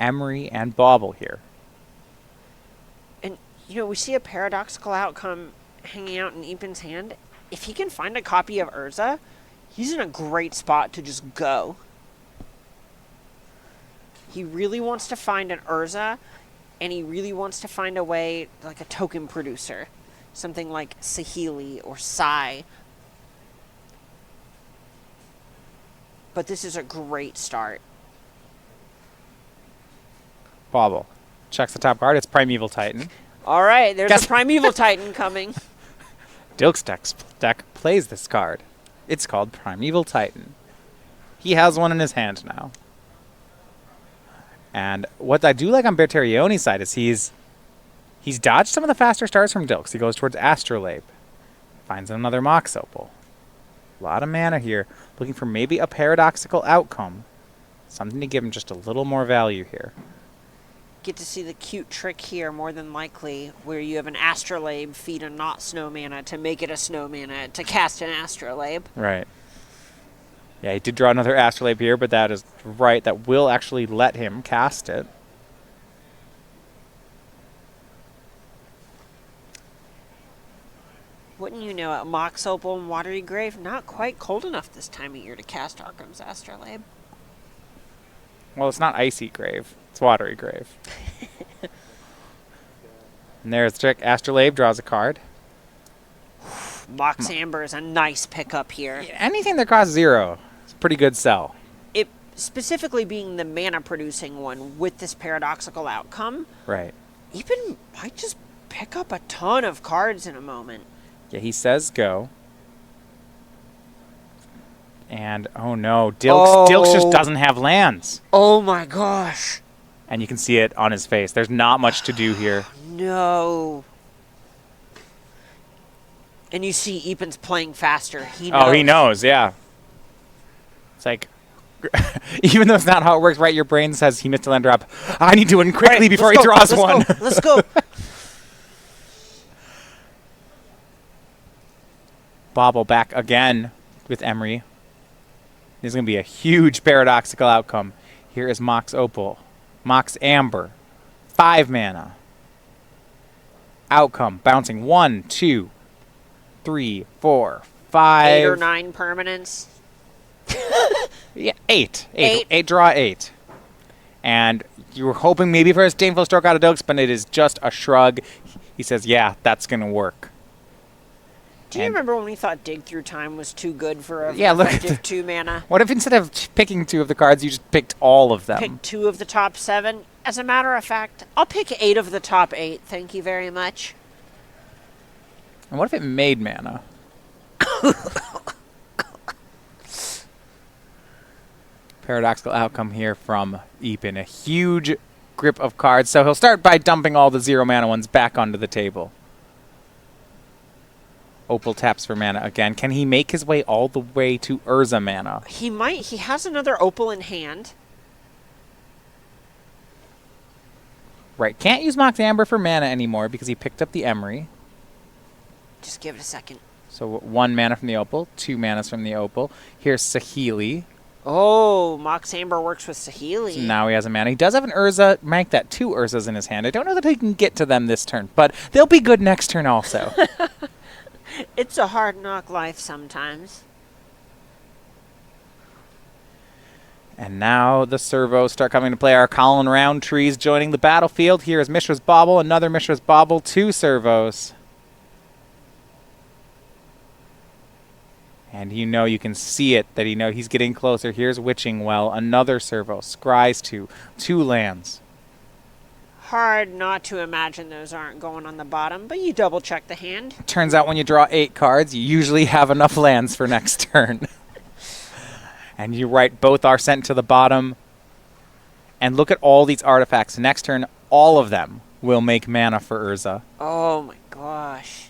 Emery and Bauble here. And, we see a paradoxical outcome hanging out in Eapen's hand. If he can find a copy of Urza, he's in a great spot to just go. He really wants to find an Urza, and he really wants to find a way, like a token producer. Something like Saheeli or Sai. But this is a great start. Bauble checks the top card. It's Primeval Titan. All right, there's a Primeval Titan coming. Dilks deck plays this card. It's called Primeval Titan. He has one in his hand now. And what I do like on Bertarioni's side is he's dodged some of the faster starts from Dilks. He goes towards Astrolabe. Finds another Mox Opal. A lot of mana here. Looking for maybe a paradoxical outcome. Something to give him just a little more value here. Get to see the cute trick here, more than likely, where you have an Astrolabe feed a not snow mana to make it a snow mana to cast an Astrolabe. Right. Yeah, he did draw another Astrolabe here, but that is right. That will actually let him cast it. Wouldn't you know it, Mox Opal and Watery Grave, not quite cold enough this time of year to cast Arkham's Astrolabe. Well, it's not Icy Grave. It's Watery Grave. And there's the trick. Astrolabe draws a card. Mox Amber is a nice pickup here. Yeah, anything that costs 0 is a pretty good sell. It specifically being the mana-producing one with this paradoxical outcome. Right. Eapen might just pick up a ton of cards in a moment. Yeah, he says go. And, oh no, Dilks just doesn't have lands. Oh my gosh. And you can see it on his face. There's not much to do here. No. And you see Eapen's playing faster. He knows. Oh, he knows, yeah. It's like, even though it's not how it works, right? Your brain says he missed a land drop. I need to win quickly before he draws one. Let's go. Bauble back again with Emery. This is going to be a huge paradoxical outcome. Here is Mox Opal. Mox Amber. 5 mana. Outcome. Bouncing 1, 2, 3, 4, 5. 8 or 9 permanents. Yeah, 8. 8. Draw 8. And you were hoping maybe for a Disdainful Stroke out of Dilks, but it is just a shrug. He says, yeah, that's going to work. Do you remember when we thought Dig Through Time was too good for a look effective 2 mana? What if instead of picking 2 of the cards, you just picked all of them? Pick 2 of the top 7? As a matter of fact, I'll pick 8 of the top 8. Thank you very much. And what if it made mana? Paradoxical outcome here from Eapen. A huge grip of cards. So he'll start by dumping all the 0 mana ones back onto the table. Opal taps for mana again. Can he make his way all the way to Urza mana? He might. He has another Opal in hand. Right. Can't use Mox Amber for mana anymore because he picked up the Emery. Just give it a second. So 1 mana from the Opal, 2 manas from the Opal. Here's Saheeli. Oh, Mox Amber works with Saheeli. So now he has a mana. He does have an Urza. Make that 2 Urzas in his hand. I don't know that he can get to them this turn, but they'll be good next turn also. It's a hard knock life sometimes. And now the servos start coming to play. Our Colin Roundtree's joining the battlefield. Here is Mishra's Bauble, another Mishra's Bauble, 2 servos. And you can see it, that he's getting closer. Here's Witching Well, another servo. Scry's 2 lands. Hard not to imagine those aren't going on the bottom, but you double check the hand. Turns out when you draw 8 cards, you usually have enough lands for next turn. And you're right, both are sent to the bottom. And look at all these artifacts. Next turn, all of them will make mana for Urza. Oh my gosh.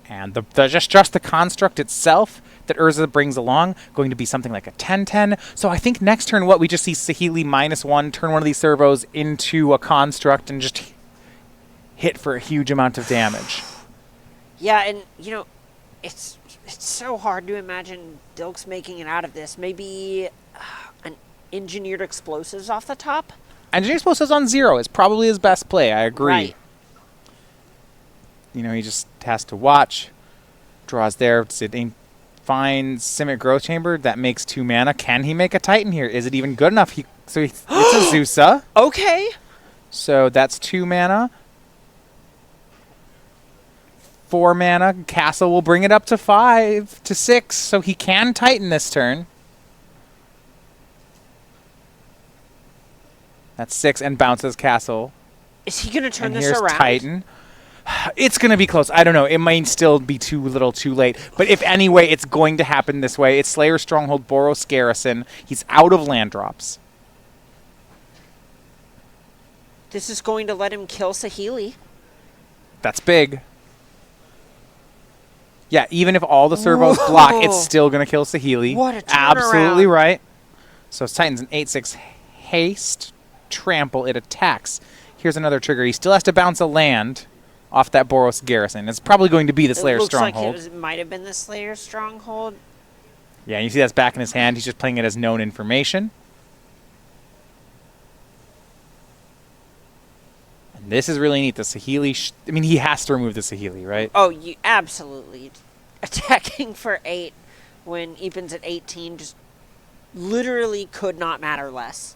And just the construct itself that Urza brings along, going to be something like a 10-10. So I think next turn, we just see Saheeli -1, turn one of these servos into a construct and just hit for a huge amount of damage. Yeah, and, it's so hard to imagine Dilks making it out of this. Maybe engineered explosives off the top. Engineered explosives on 0 is probably his best play. I agree. Right. You know, he just has to watch. Draws there. Finds Simic Growth Chamber. That makes 2 mana. Can he make a Titan here? Is it even good enough? It's a Zusa. Okay. So that's 2 mana. 4 mana. Castle will bring it up to 5 to 6. So he can Titan this turn. That's 6 and bounces Castle. Is he going to turn And this here's around? Titan. It's going to be close. I don't know. It might still be too late. But if anyway, it's going to happen this way. It's Slayer Stronghold, Boros Garrison. He's out of land drops. This is going to let him kill Saheeli. That's big. Yeah, even if all the servos block, it's still going to kill Saheeli. What a turnaround. Absolutely right. So Titan's an 8/6 haste. Trample. It attacks. Here's another trigger. He still has to bounce a land off that Boros Garrison. It's probably going to be the Slayer Stronghold. Like it might have been the Slayer Stronghold. Yeah, you see that's back in his hand. He's just playing it as known information. And this is really neat. The Saheeli... I mean, he has to remove the Saheeli, right? Oh, you absolutely. Attacking for 8 when Eapen's at 18 just literally could not matter less.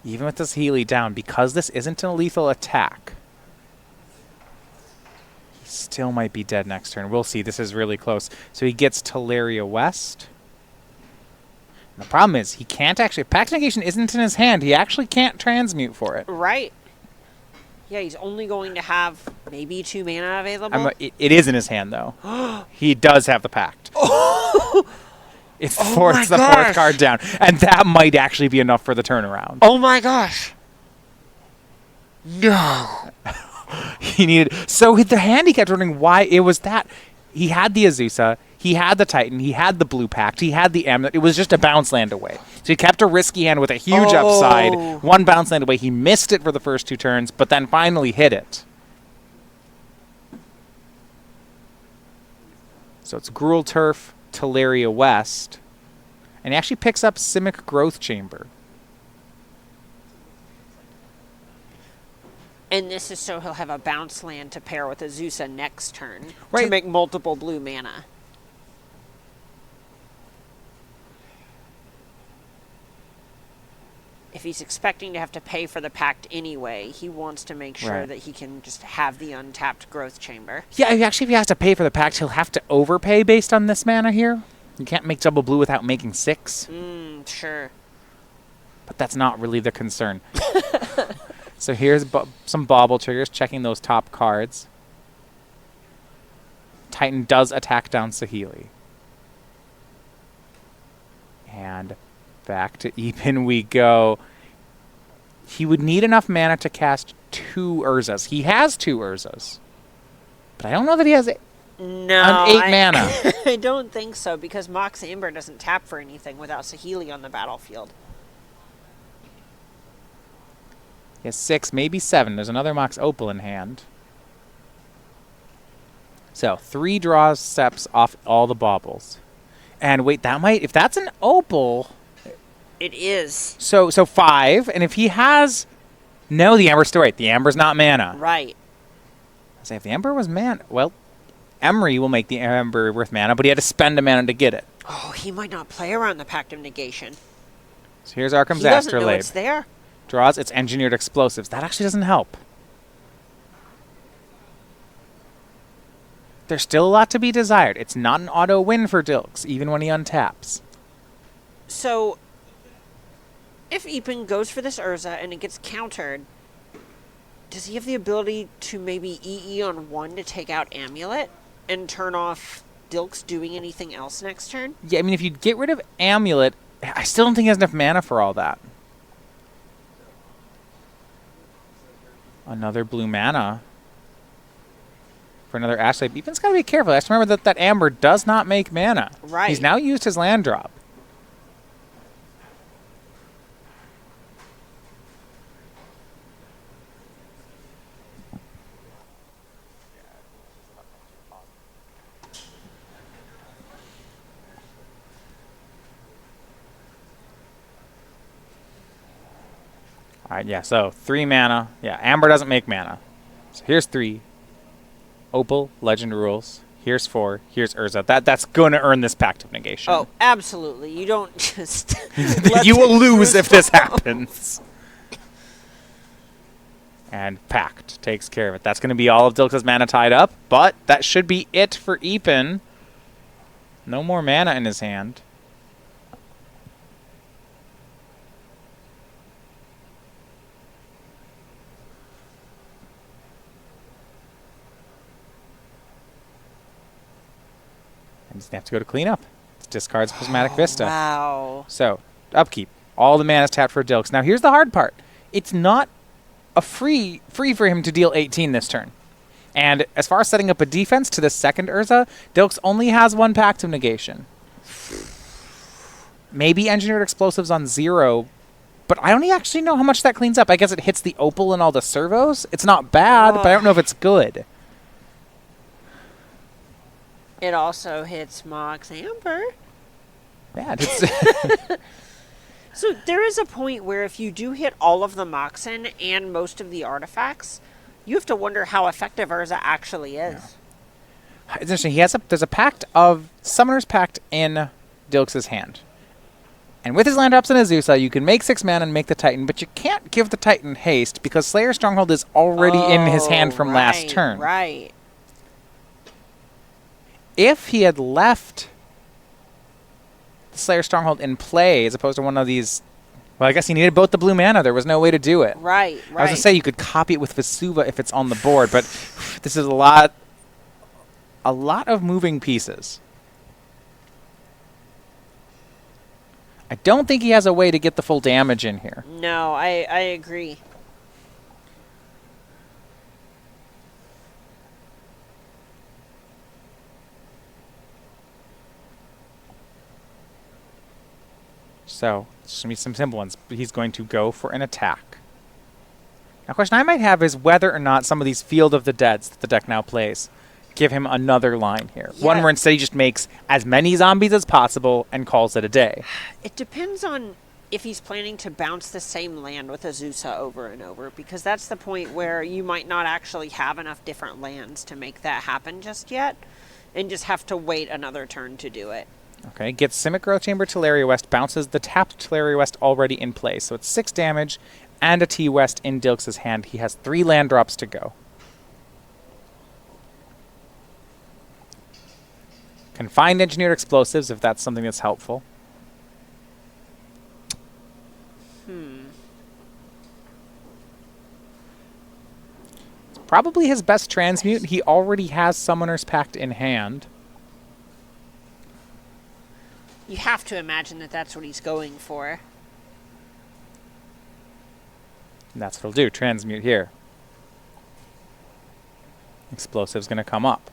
Even with this Saheeli down, because this isn't a lethal attack, he still might be dead next turn. We'll see. This is really close. So he gets Teleria West. And the problem is, he can't actually... Pact Negation isn't in his hand. He actually can't transmute for it. Right. Yeah, he's only going to have maybe 2 mana available. It is in his hand, though. He does have the Pact. It's the fourth card down. And that might actually be enough for the turnaround. Oh my gosh. No. He needed... So the hand he kept wondering why it was that. He had the Azusa, he had the Titan, he had the Blue Pact, he had the Amulet. It was just a bounce land away. So he kept a risky hand with a huge upside. 1 bounce land away. He missed it for the first 2 turns, but then finally hit it. So it's Gruul Turf, Teleria West, and he actually picks up Simic Growth Chamber. And this is so he'll have a bounce land to pair with Azusa next turn Right. to make multiple blue mana. If he's expecting to have to pay for the Pact anyway, he wants to make sure that he can just have the untapped Growth Chamber. Yeah, actually, if he has to pay for the Pact, he'll have to overpay based on this mana here. You can't make double blue without making 6. Sure. But that's not really the concern. So here's some bauble triggers, checking those top cards. Titan does attack down Saheeli. And back to Eapen we go. He would need enough mana to cast 2 Urzas. He has 2 Urzas. But I don't know that he has No, 8 mana. I don't think so, because Mox Amber doesn't tap for anything without Saheeli on the battlefield. He has 6, maybe 7. There's another Mox Opal in hand. So 3 draws steps off all the baubles. And wait, that might... If that's an Opal... It is. So 5, and if he has... No, the Amber's still right. The Amber's not mana. Right. I say if the Amber was mana... Well, Emery will make the Amber worth mana, but he had to spend a mana to get it. Oh, he might not play around the Pact of Negation. So here's Arkham's He doesn't know Astrolabe. it's there. Draws its Engineered Explosives. That actually doesn't help. There's still a lot to be desired. It's not an auto win for Dilks, even when he untaps. So, if Eapen goes for this Urza and it gets countered, does he have the ability to maybe EE on 1 to take out Amulet and turn off Dilks doing anything else next turn? Yeah, I mean, if you get rid of Amulet, I still don't think he has enough mana for all that. Another blue mana for another Astrolabe. Eapen's got to be careful. I have to remember that Amber does not make mana. Right. He's now used his land drop. All right, yeah, so 3 mana. Yeah, Amber doesn't make mana. So here's 3. Opal, Legend Rules. Here's 4. Here's Urza. That's going to earn this Pact of Negation. Oh, absolutely. You don't just... You will lose if this happens. And Pact takes care of it. That's going to be all of Dilks' mana tied up, but that should be it for Eapen. No more mana in his hand. And he's going to have to go to clean up. Discards Prismatic Vista. Wow. So, upkeep. All the mana is tapped for Dilks. Now, here's the hard part. It's not a free for him to deal 18 this turn. And as far as setting up a defense to the second Urza, Dilks only has 1 Pact of Negation. Maybe Engineered Explosives on 0, but I don't actually know how much that cleans up. I guess it hits the Opal and all the servos. It's not bad, but I don't know if it's good. It also hits Mox Amber. Yeah, it's So there is a point where if you do hit all of the Moxen and most of the artifacts, you have to wonder how effective Urza actually is. Yeah. It's interesting. There's a pact of Summoner's Pact in Dilks' hand. And with his land drops and Azusa, you can make 6 mana and make the Titan, but you can't give the Titan haste because Slayer Stronghold is already in his hand from last turn. Right. If he had left the Slayer Stronghold in play as opposed to one of these... Well, I guess he needed both the blue mana. There was no way to do it. Right. I was going to say you could copy it with Vesuva if it's on the board, but this is a lot of moving pieces. I don't think he has a way to get the full damage in here. No, I agree. So, it's going to be some simple ones. But he's going to go for an attack. Now, a question I might have is whether or not some of these Field of the Deads that the deck now plays give him another line here. Yeah. One where instead he just makes as many zombies as possible and calls it a day. It depends on if he's planning to bounce the same land with Azusa over and over, because that's the point where you might not actually have enough different lands to make that happen just yet, and just have to wait another turn to do it. Okay, gets Simic Growth Chamber Teleria West, bounces the tapped Teleria West already in play. So it's 6 damage and a T-West in Dilks' hand. He has 3 land drops to go. Can find Engineered Explosives if that's something that's helpful. It's probably his best transmute. He already has Summoner's Pact in hand. You have to imagine that that's what he's going for. And that's what he'll do. Transmute here. Explosive's going to come up.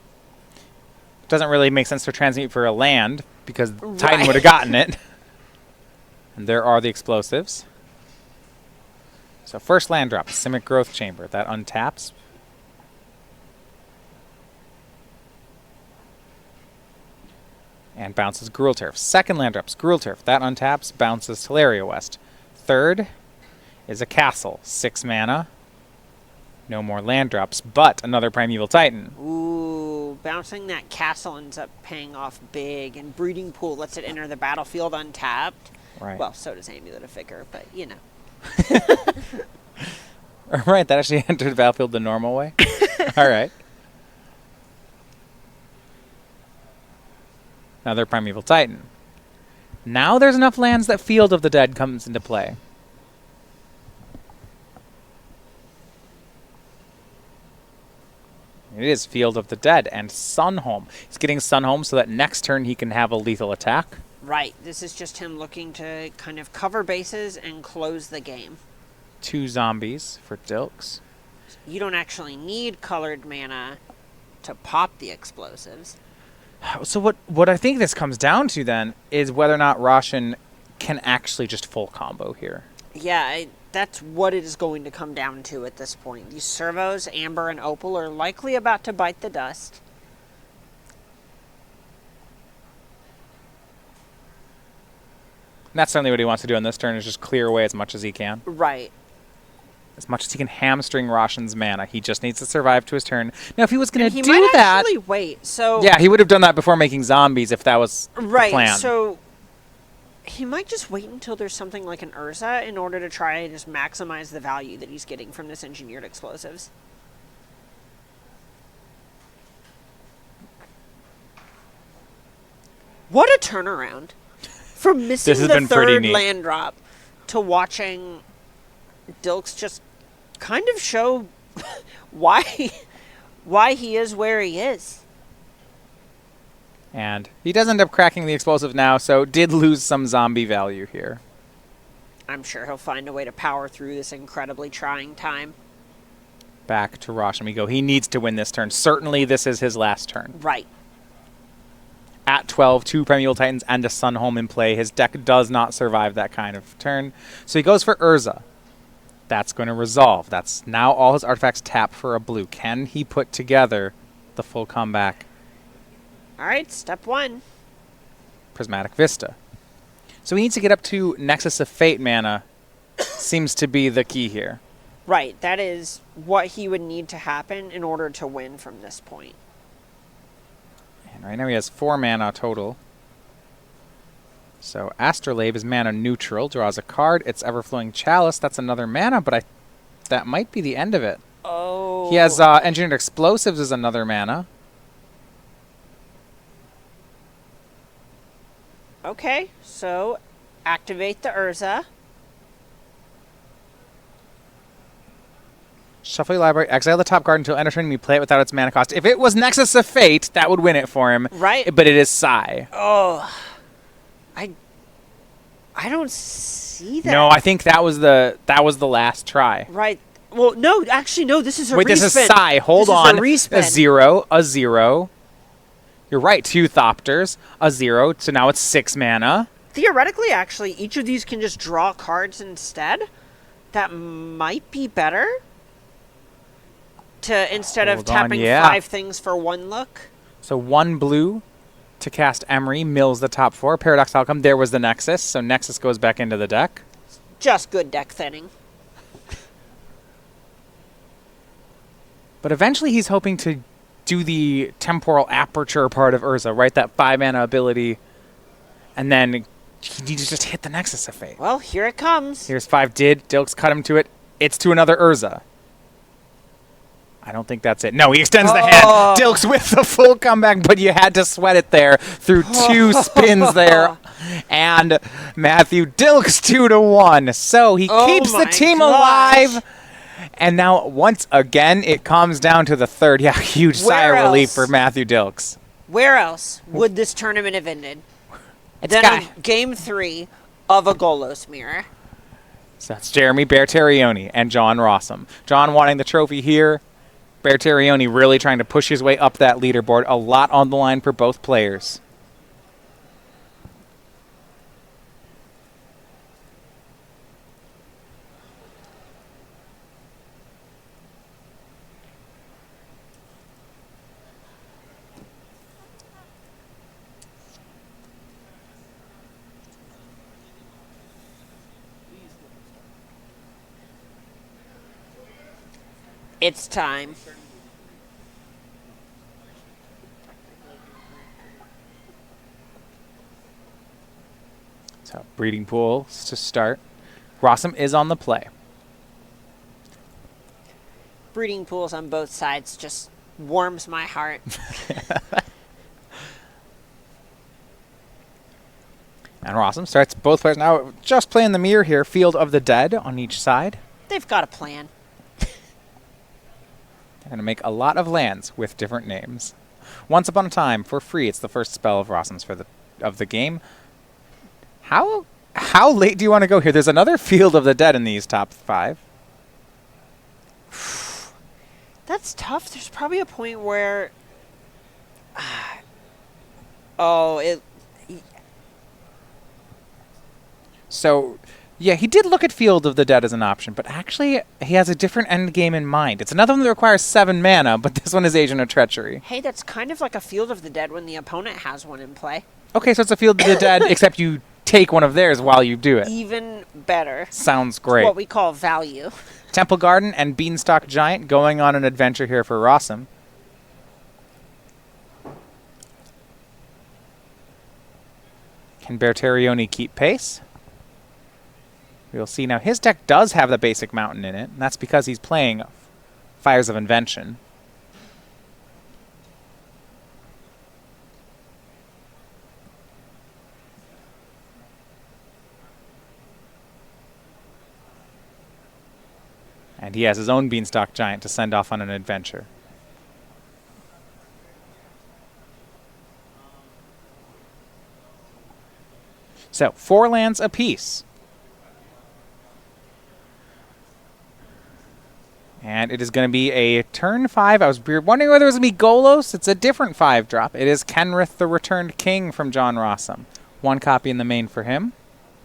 Doesn't really make sense to transmute for a land because Titan would have gotten it. And there are the explosives. So first land drop, Simic Growth Chamber. That untaps. And bounces Gruul Turf. Second land drop, Gruul Turf. That untaps, bounces Teleria West. Third is a castle. 6 mana. No more land drops, but another Primeval Titan. Ooh, bouncing that castle ends up paying off big, and Breeding Pool lets it enter the battlefield untapped. Right. Well, so does Amulet of Vigor, but you know. Right, that actually entered the battlefield the normal way. All right. Another Primeval Titan. Now there's enough lands that Field of the Dead comes into play. It is Field of the Dead and Sunhome. He's getting Sunhome so that next turn he can have a lethal attack. Right, this is just him looking to kind of cover bases and close the game. 2 zombies for Dilks. You don't actually need colored mana to pop the explosives. So what I think this comes down to then is whether or not Roshan can actually just full combo here. Yeah, that's what it is going to come down to at this point. These servos, Amber and Opal, are likely about to bite the dust. And that's certainly what he wants to do on this turn, is just clear away as much as he can. Right. As much as he can hamstring Roshan's mana, he just needs to survive to his turn. Now, if he was going to do he might that... actually wait, so... Yeah, he would have done that before making zombies if that was the plan. Right, so... He might just wait until there's something like an Urza in order to try and just maximize the value that he's getting from this engineered explosives. What a turnaround. From missing the third land drop to watching Dilks just kind of show why he is where he is. And he does end up cracking the explosive now, so did lose some zombie value here. I'm sure he'll find a way to power through this incredibly trying time. Back to Roshan we go. He needs to win this turn. Certainly this is his last turn. Right. At 12, 2 Primeval Titans and a Sunhome in play. His deck does not survive that kind of turn. So he goes for Urza. That's going to resolve. That's now all his artifacts tap for a blue. Can he put together the full comeback? All right, step 1. Prismatic Vista. So he needs to get up to Nexus of Fate mana. Seems to be the key here. Right, that is what he would need to happen in order to win from this point. And right now he has 4 mana total. So Astrolabe is mana neutral, draws a card. It's Everflowing Chalice. That's another mana, but that might be the end of it. Oh. He has Engineered Explosives as another mana. Okay, so activate the Urza. Shuffle your library, exile the top card until end of turn, you play it without its mana cost. If it was Nexus of Fate, that would win it for him. Right. But it is Psy. Oh. I don't see that. No, I think that was the last try. Right. Well, no, actually, no, this is a Wait, respin. this is Psy. Hold on. This is a respin. A 0. You're right, 2 Thopters, a 0, so now it's 6 mana. Theoretically, actually, each of these can just draw cards instead. That might be better. Instead of tapping 5 things for 1 look. So 1 blue to cast Emery, mills the top 4. Paradox Outcome, there was the Nexus, so Nexus goes back into the deck. Just good deck thinning. But eventually he's hoping to do the Temporal Aperture part of Urza, right? That 5 mana ability. And then he needs to just hit the Nexus of Fate. Well, here it comes. Here's 5 did. Dilks cut him to it. It's to another Urza. I don't think that's it. No, he extends the hand. Dilks with the full comeback, but you had to sweat it there through 2 spins there. And Matthew Dilks 2-1. So he keeps the team alive. And now, once again, it comes down to the third. Yeah, huge sigh of relief for Matthew Dilks. Where else would this tournament have ended It's than on Game 3 of a Golos Mirror? So that's Jeremy Bertarioni and John Rosum. John wanting the trophy here. Bertarioni really trying to push his way up that leaderboard. A lot on the line for both players. It's time. So, breeding pools to start. Rosum is on the play. Breeding pools on both sides just warms my heart. And Rosum starts both players now just playing the mirror here. Field of the Dead on each side. They've got a plan. They're going to make a lot of lands with different names. Once Upon a Time, for free. It's the first spell of Rosum's of the game. How late do you want to go here? There's another Field of the Dead in these top 5. That's tough. There's probably a point where... So, yeah, he did look at Field of the Dead as an option, but actually he has a different end game in mind. It's another one that requires 7 mana, but this one is Agent of Treachery. Hey, that's kind of like a Field of the Dead when the opponent has one in play. Okay, so it's a Field of the Dead, except you take one of theirs while you do it. Even better. Sounds great. What we call value. Temple Garden and Beanstalk Giant going on an adventure here for Rosum. Can Bertarioni keep pace? We'll see. Now, his deck does have the basic mountain in it, and that's because he's playing Fires of Invention. And he has his own Beanstalk Giant to send off on an adventure. So, 4 lands apiece. And it is going to be a turn 5. I was wondering whether it was going to be Golos. It's a different 5-drop. It is Kenrith the Returned King from John Rosum. 1 copy in the main for him.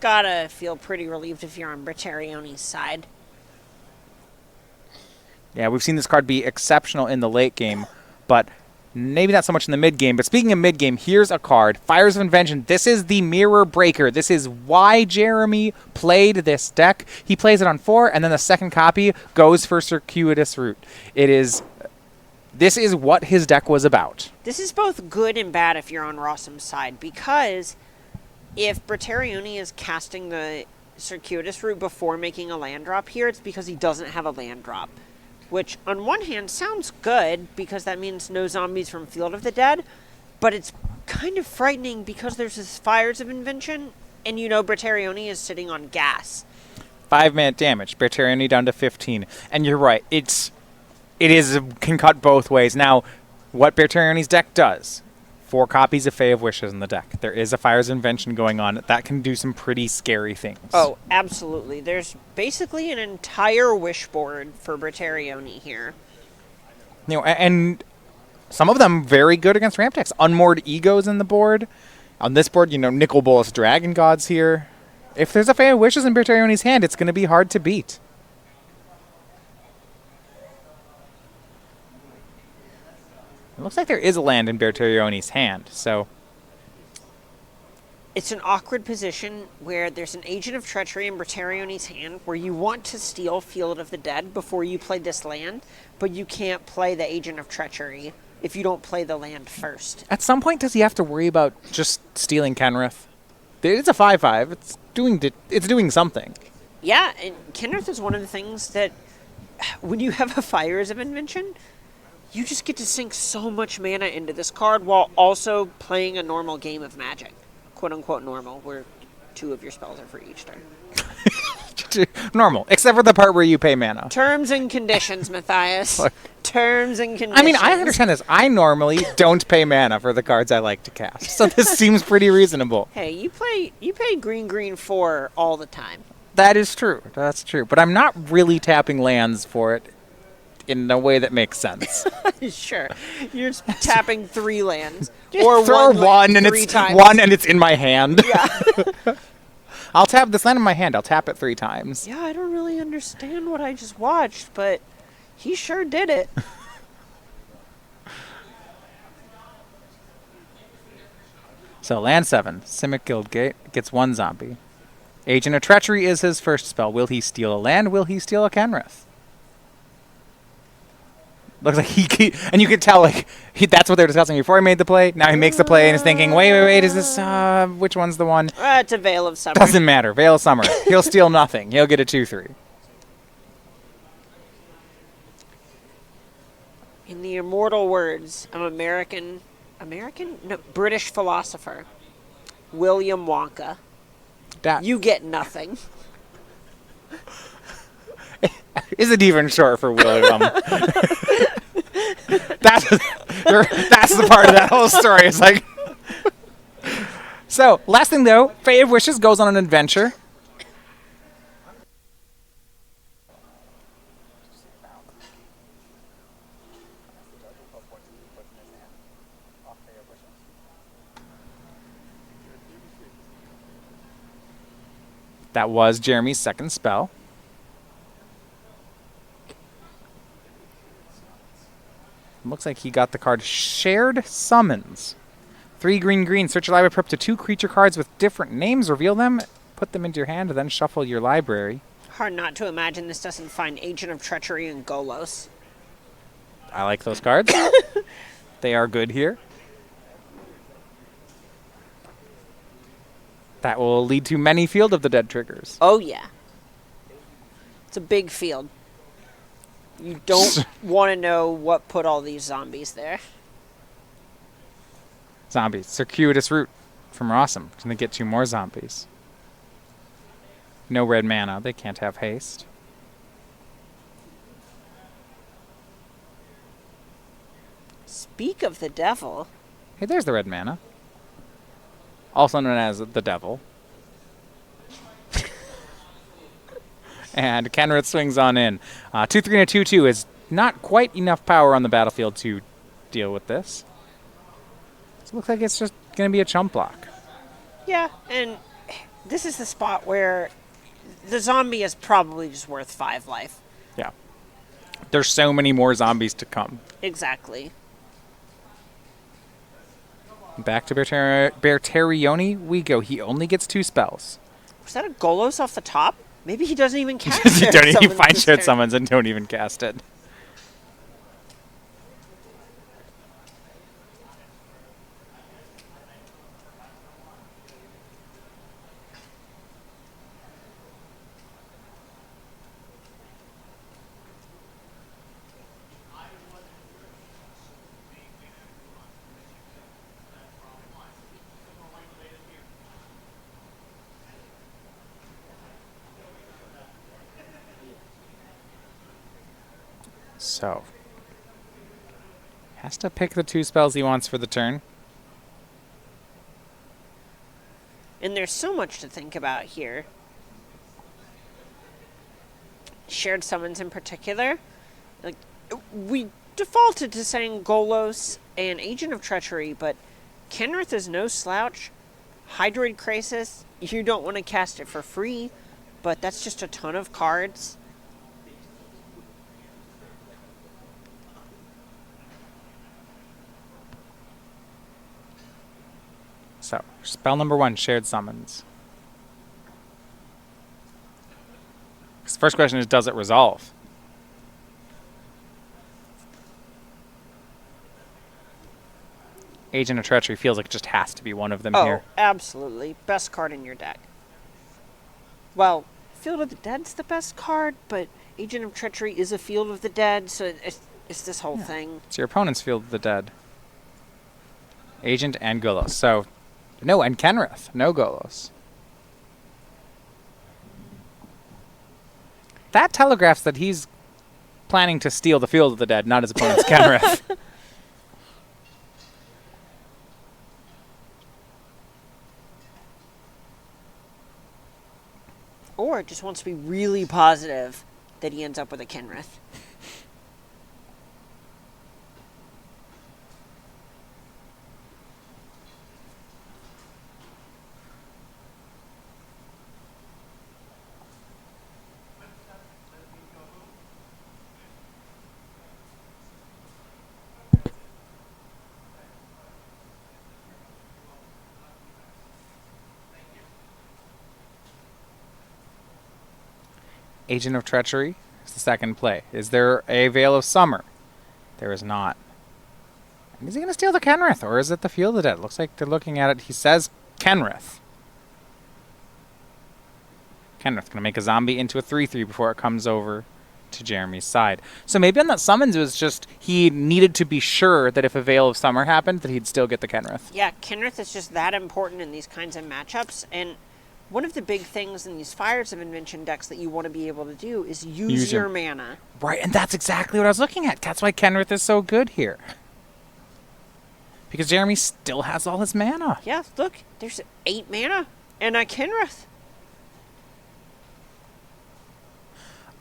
Gotta feel pretty relieved if you're on Bertarioni's side. Yeah, we've seen this card be exceptional in the late game, but maybe not so much in the mid game. But speaking of mid game, here's a card. Fires of Invention. This is the Mirror Breaker. This is why Jeremy played this deck. He plays it on 4, and then the second copy goes for Circuitous Route. This is what his deck was about. This is both good and bad if you're on Rosum's side, because if Bertarioni is casting the Circuitous Route before making a land drop here, it's because he doesn't have a land drop. Which, on one hand, sounds good, because that means no zombies from Field of the Dead, but it's kind of frightening because there's this Fires of Invention, and you know Bertarioni is sitting on gas. 5-minute damage. Bertarioni down to 15. And you're right, it can cut both ways. Now, what Bertarioni's deck does, 4 copies of Fae of Wishes in the deck. There is a Fires of Invention going on. That can do some pretty scary things. Oh, absolutely. There's basically an entire wish board for Bertarioni here. You know, and some of them very good against ramp decks. Unmoored Egos in the board. On this board, you know, Nicol Bolas Dragon Gods here. If there's a Fae of Wishes in Bertarioni's hand, it's going to be hard to beat. It looks like there is a land in Bertarioni's hand, so... It's an awkward position where there's an Agent of Treachery in Bertarioni's hand where you want to steal Field of the Dead before you play this land, but you can't play the Agent of Treachery if you don't play the land first. At some point, does he have to worry about just stealing Kenrith? It's a 5/5. It's doing something. Yeah, and Kenrith is one of the things that when you have a Fires of Invention, you just get to sink so much mana into this card while also playing a normal game of Magic. Quote-unquote normal, where 2 of your spells are for each turn. Normal, except for the part where you pay mana. Terms and conditions, Matthias. Terms and conditions. I mean, I understand this. I normally don't pay mana for the cards I like to cast, so this seems pretty reasonable. Hey, you pay green 4 all the time. That is true. That's true. But I'm not really tapping lands for it in a way that makes sense. Sure. You're just tapping 3 lands. Or throw one and it's times. 1 and it's in my hand. Yeah. I'll tap this land in my hand. I'll tap it 3 times. Yeah, I don't really understand what I just watched, but he sure did it. So land 7. Simic Guildgate gets 1 zombie. Agent of Treachery is his first spell. Will he steal a land? Will he steal a Kenrith? Looks like and you could tell, like, that's what they were discussing before he made the play. Now he makes the play and is thinking, wait, is this, which one's the one? It's a Veil of Summer. Doesn't matter. Veil of Summer. He'll steal nothing. He'll get a 2/3. In the immortal words of British philosopher, William Wonka, you get nothing. Is it even short for William? That's the part of that whole story. It's like... So, last thing though, Fae of Wishes goes on an adventure. That was Jeremy's second spell. Looks like he got the card Shared Summons. 3 green. Search your library for up to 2 creature cards with different names. Reveal them. put them into your hand and then shuffle your library. Hard not to imagine this doesn't find Agent of Treachery and Golos. I like those cards. They are good here. That will lead to many Field of the Dead triggers. Oh, yeah. It's a big field. You don't want to know what put all these zombies there. Zombies. Circuitous Route from Rosum. Can they get 2 more zombies? No red mana. They can't have haste. Speak of the devil. Hey, there's the red mana. Also known as the Devil. And Kenrith swings on in. 2-3 and a 2-2 is not quite enough power on the battlefield to deal with this. So it looks like it's just going to be a chump block. Yeah, and this is the spot where the zombie is probably just worth 5 life. Yeah. There's so many more zombies to come. Exactly. Back to Bertarioni we go. He only gets 2 spells. Was that a Golos off the top? Maybe he doesn't even cast You Shared don't even Summons find this shared turn. summons and don't even cast it. So, has to pick the 2 spells he wants for the turn. And there's so much to think about here. Shared Summons in particular. Like, we defaulted to saying Golos and Agent of Treachery, but Kenrith is no slouch. Hydroid Crisis, you don't want to cast it for free, but that's just a ton of cards. So, spell number 1, Shared Summons. The first question is, does it resolve? Agent of Treachery feels like it just has to be one of them here. Absolutely. Best card in your deck. Well, Field of the Dead's the best card, but Agent of Treachery is a Field of the Dead, so it's this whole thing. It's your opponent's Field of the Dead. Agent and Golos. So, no, and Kenrith. No Golos. That telegraphs that he's planning to steal the Field of the Dead, not his opponent's Kenrith. Or just wants to be really positive that he ends up with a Kenrith. Agent of Treachery is the second play. Is there a Veil of Summer? There is not. And is he going to steal the Kenrith, or is it the Field of the Dead? Looks like they're looking at it. He says Kenrith. Kenrith going to make a zombie into a 3/3 before it comes over to Jeremy's side. So maybe on that summons it was just he needed to be sure that if a Veil of Summer happened, that he'd still get the Kenrith. Yeah, Kenrith is just that important in these kinds of matchups, and one of the big things in these Fires of Invention decks that you want to be able to do is use your mana. Right, and that's exactly what I was looking at. That's why Kenrith is so good here. Because Jeremy still has all his mana. Yeah, look, there's 8 mana and a Kenrith.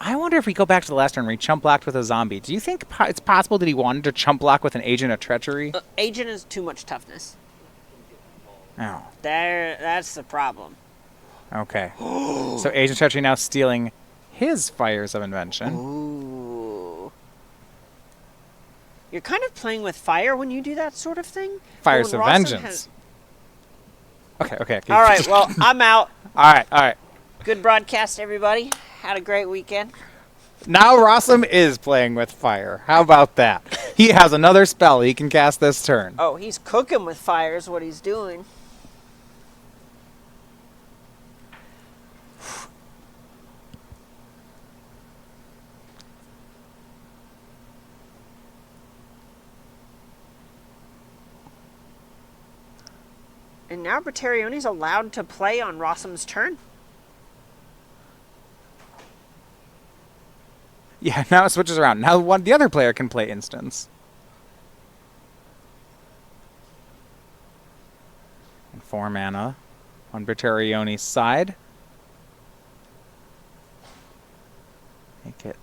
I wonder if we go back to the last turn where he chump blocked with a zombie. Do you think it's possible that he wanted to chump block with an Agent of Treachery? Agent is too much toughness. Oh. That's the problem. Okay. So Agent of Treachery now stealing his Fires of Invention. Ooh. You're kind of playing with fire when you do that sort of thing. Fires of Vengeance. Okay. All right, well, I'm out. All right. Good broadcast, everybody. Had a great weekend. Now Rosum is playing with fire. How about that? He has another spell he can cast this turn. Oh, he's cooking with fire is what he's doing. And now Bertarioni's allowed to play on Rosum's turn. Yeah, now it switches around. Now the other player can play instance. And 4 mana on Bertarioni's side. Make it.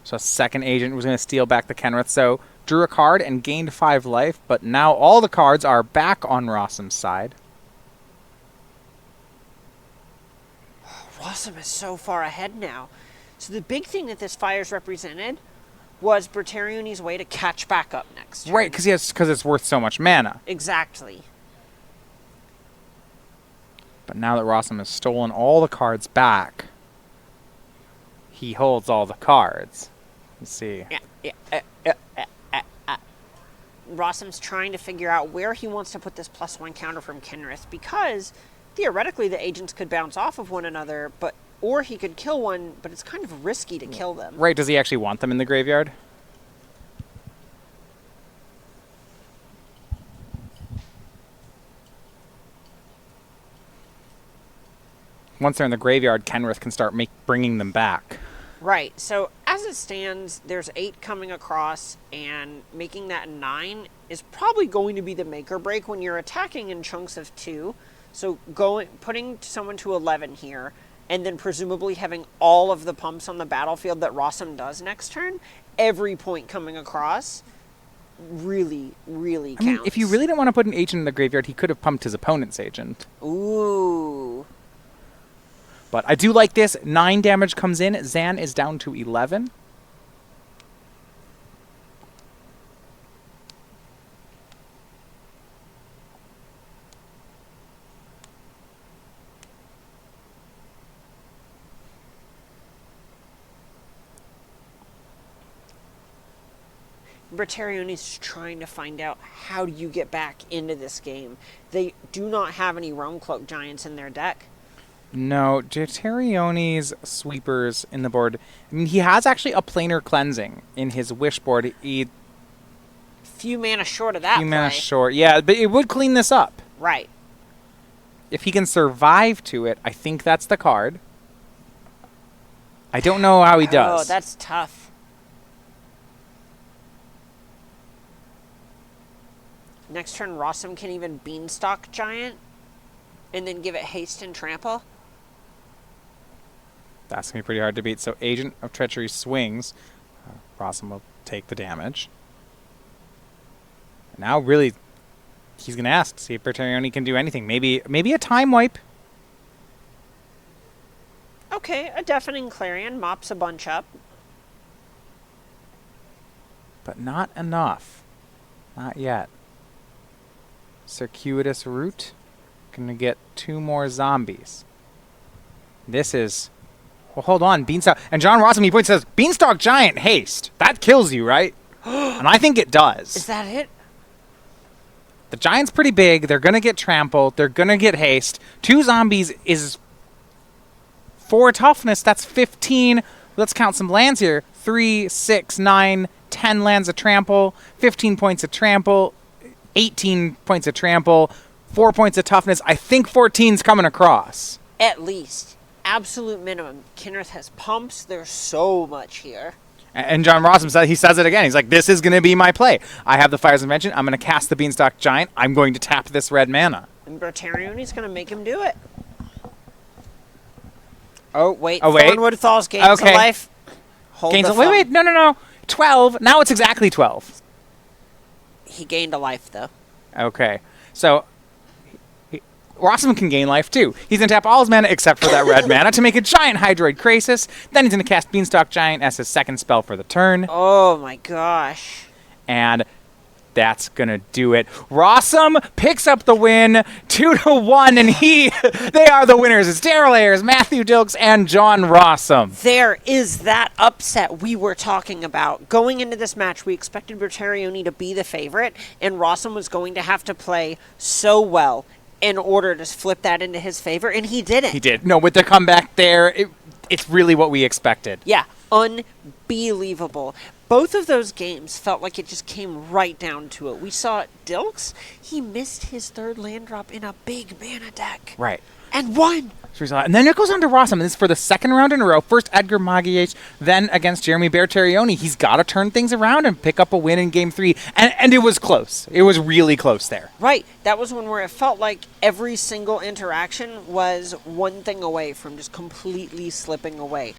So second agent was going to steal back the Kenrith. So drew a card and gained 5 life, but now all the cards are back on Rosum's side. Rosum is so far ahead now. So the big thing that this fire's represented was Bertarioni's way to catch back up next turn. Right, because it's worth so much mana. Exactly. But now that Rosum has stolen all the cards back, he holds all the cards. Let's see. Rosum's trying to figure out where he wants to put this +1 counter from Kenrith, because theoretically the agents could bounce off of one another, or he could kill one, but it's kind of risky to kill them. Right, does he actually want them in the graveyard? Once they're in the graveyard, Kenrith can start bringing them back. Right, so as it stands, there's 8 coming across, and making that 9 is probably going to be the make or break when you're attacking in chunks of 2. So putting someone to 11 here, and then presumably having all of the pumps on the battlefield that Rosum does next turn, every point coming across really, really counts. I mean, if you really didn't want to put an agent in the graveyard, he could have pumped his opponent's agent. Ooh. But I do like this. 9 damage comes in. Zan is down to 11. Bertarioni's trying to find out how do you get back into this game. They do not have any Realm Cloak Giants in their deck. No, Bertarioni's sweepers in the board. I mean, he has actually a planar cleansing in his wish board. Few mana short of that. Few mana short. Yeah, but it would clean this up. Right. If he can survive to it, I think that's the card. I don't know how he does. Oh, that's tough. Next turn, Rosum can even Beanstalk Giant and then give it haste and trample. That's going to be pretty hard to beat. So Agent of Treachery swings. Rosum will take the damage. Now really, he's going to ask, see if Bertarioni can do anything. Maybe a time wipe. Okay, a Deafening Clarion mops a bunch up. But not enough. Not yet. Circuitous Route. Gonna get 2 more zombies. This is... Well, hold on. Beanstalk... And John Rosum, he points and says, Beanstalk Giant, haste. That kills you, right? And I think it does. Is that it? The giant's pretty big. They're gonna get trampled. They're gonna get haste. 2 zombies is 4 toughness. That's 15. Let's count some lands here. 3, 6, 9, 10 lands of trample. 15 points of trample. 18 points of trample. 4 points of toughness. I think 14's coming across. At least. Absolute minimum. Kenrith has pumps. There's so much here. And John Rosum says, he says it again. He's like, this is going to be my play. I have the Fire's Invention. I'm going to cast the Beanstalk Giant. I'm going to tap this red mana. And Bertarioni's going to make him do it. Oh, wait. Wait. Thornwood Falls gains a life. Hold gains the a wait. No. 12. Now it's exactly 12. He gained a life, though. Okay. So... Rosum can gain life too. He's going to tap all his mana except for that red mana to make a giant Hydroid Krasis. Then he's going to cast Beanstalk Giant as his second spell for the turn. Oh my gosh. And that's going to do it. Rosum picks up the win 2-1, and they are the winners. It's Daryl Ayers, Matthew Dilks, and John Rosum. There is that upset we were talking about. Going into this match, we expected Bertarioni to be the favorite, and Rosum was going to have to play so well in order to flip that into his favor, and he didn't. He did. No, with the comeback there, it's really what we expected. Yeah, unbelievable. Both of those games felt like it just came right down to it. We saw Dilks, he missed his third land drop in a big mana deck. Right. And won. And then it goes on to Rosum, and this is for the second round in a row. First Edgar Maguiech, then against Jeremy Bertarioni. He's got to turn things around and pick up a win in Game 3. And it was close. It was really close there. Right. That was one where it felt like every single interaction was one thing away from just completely slipping away.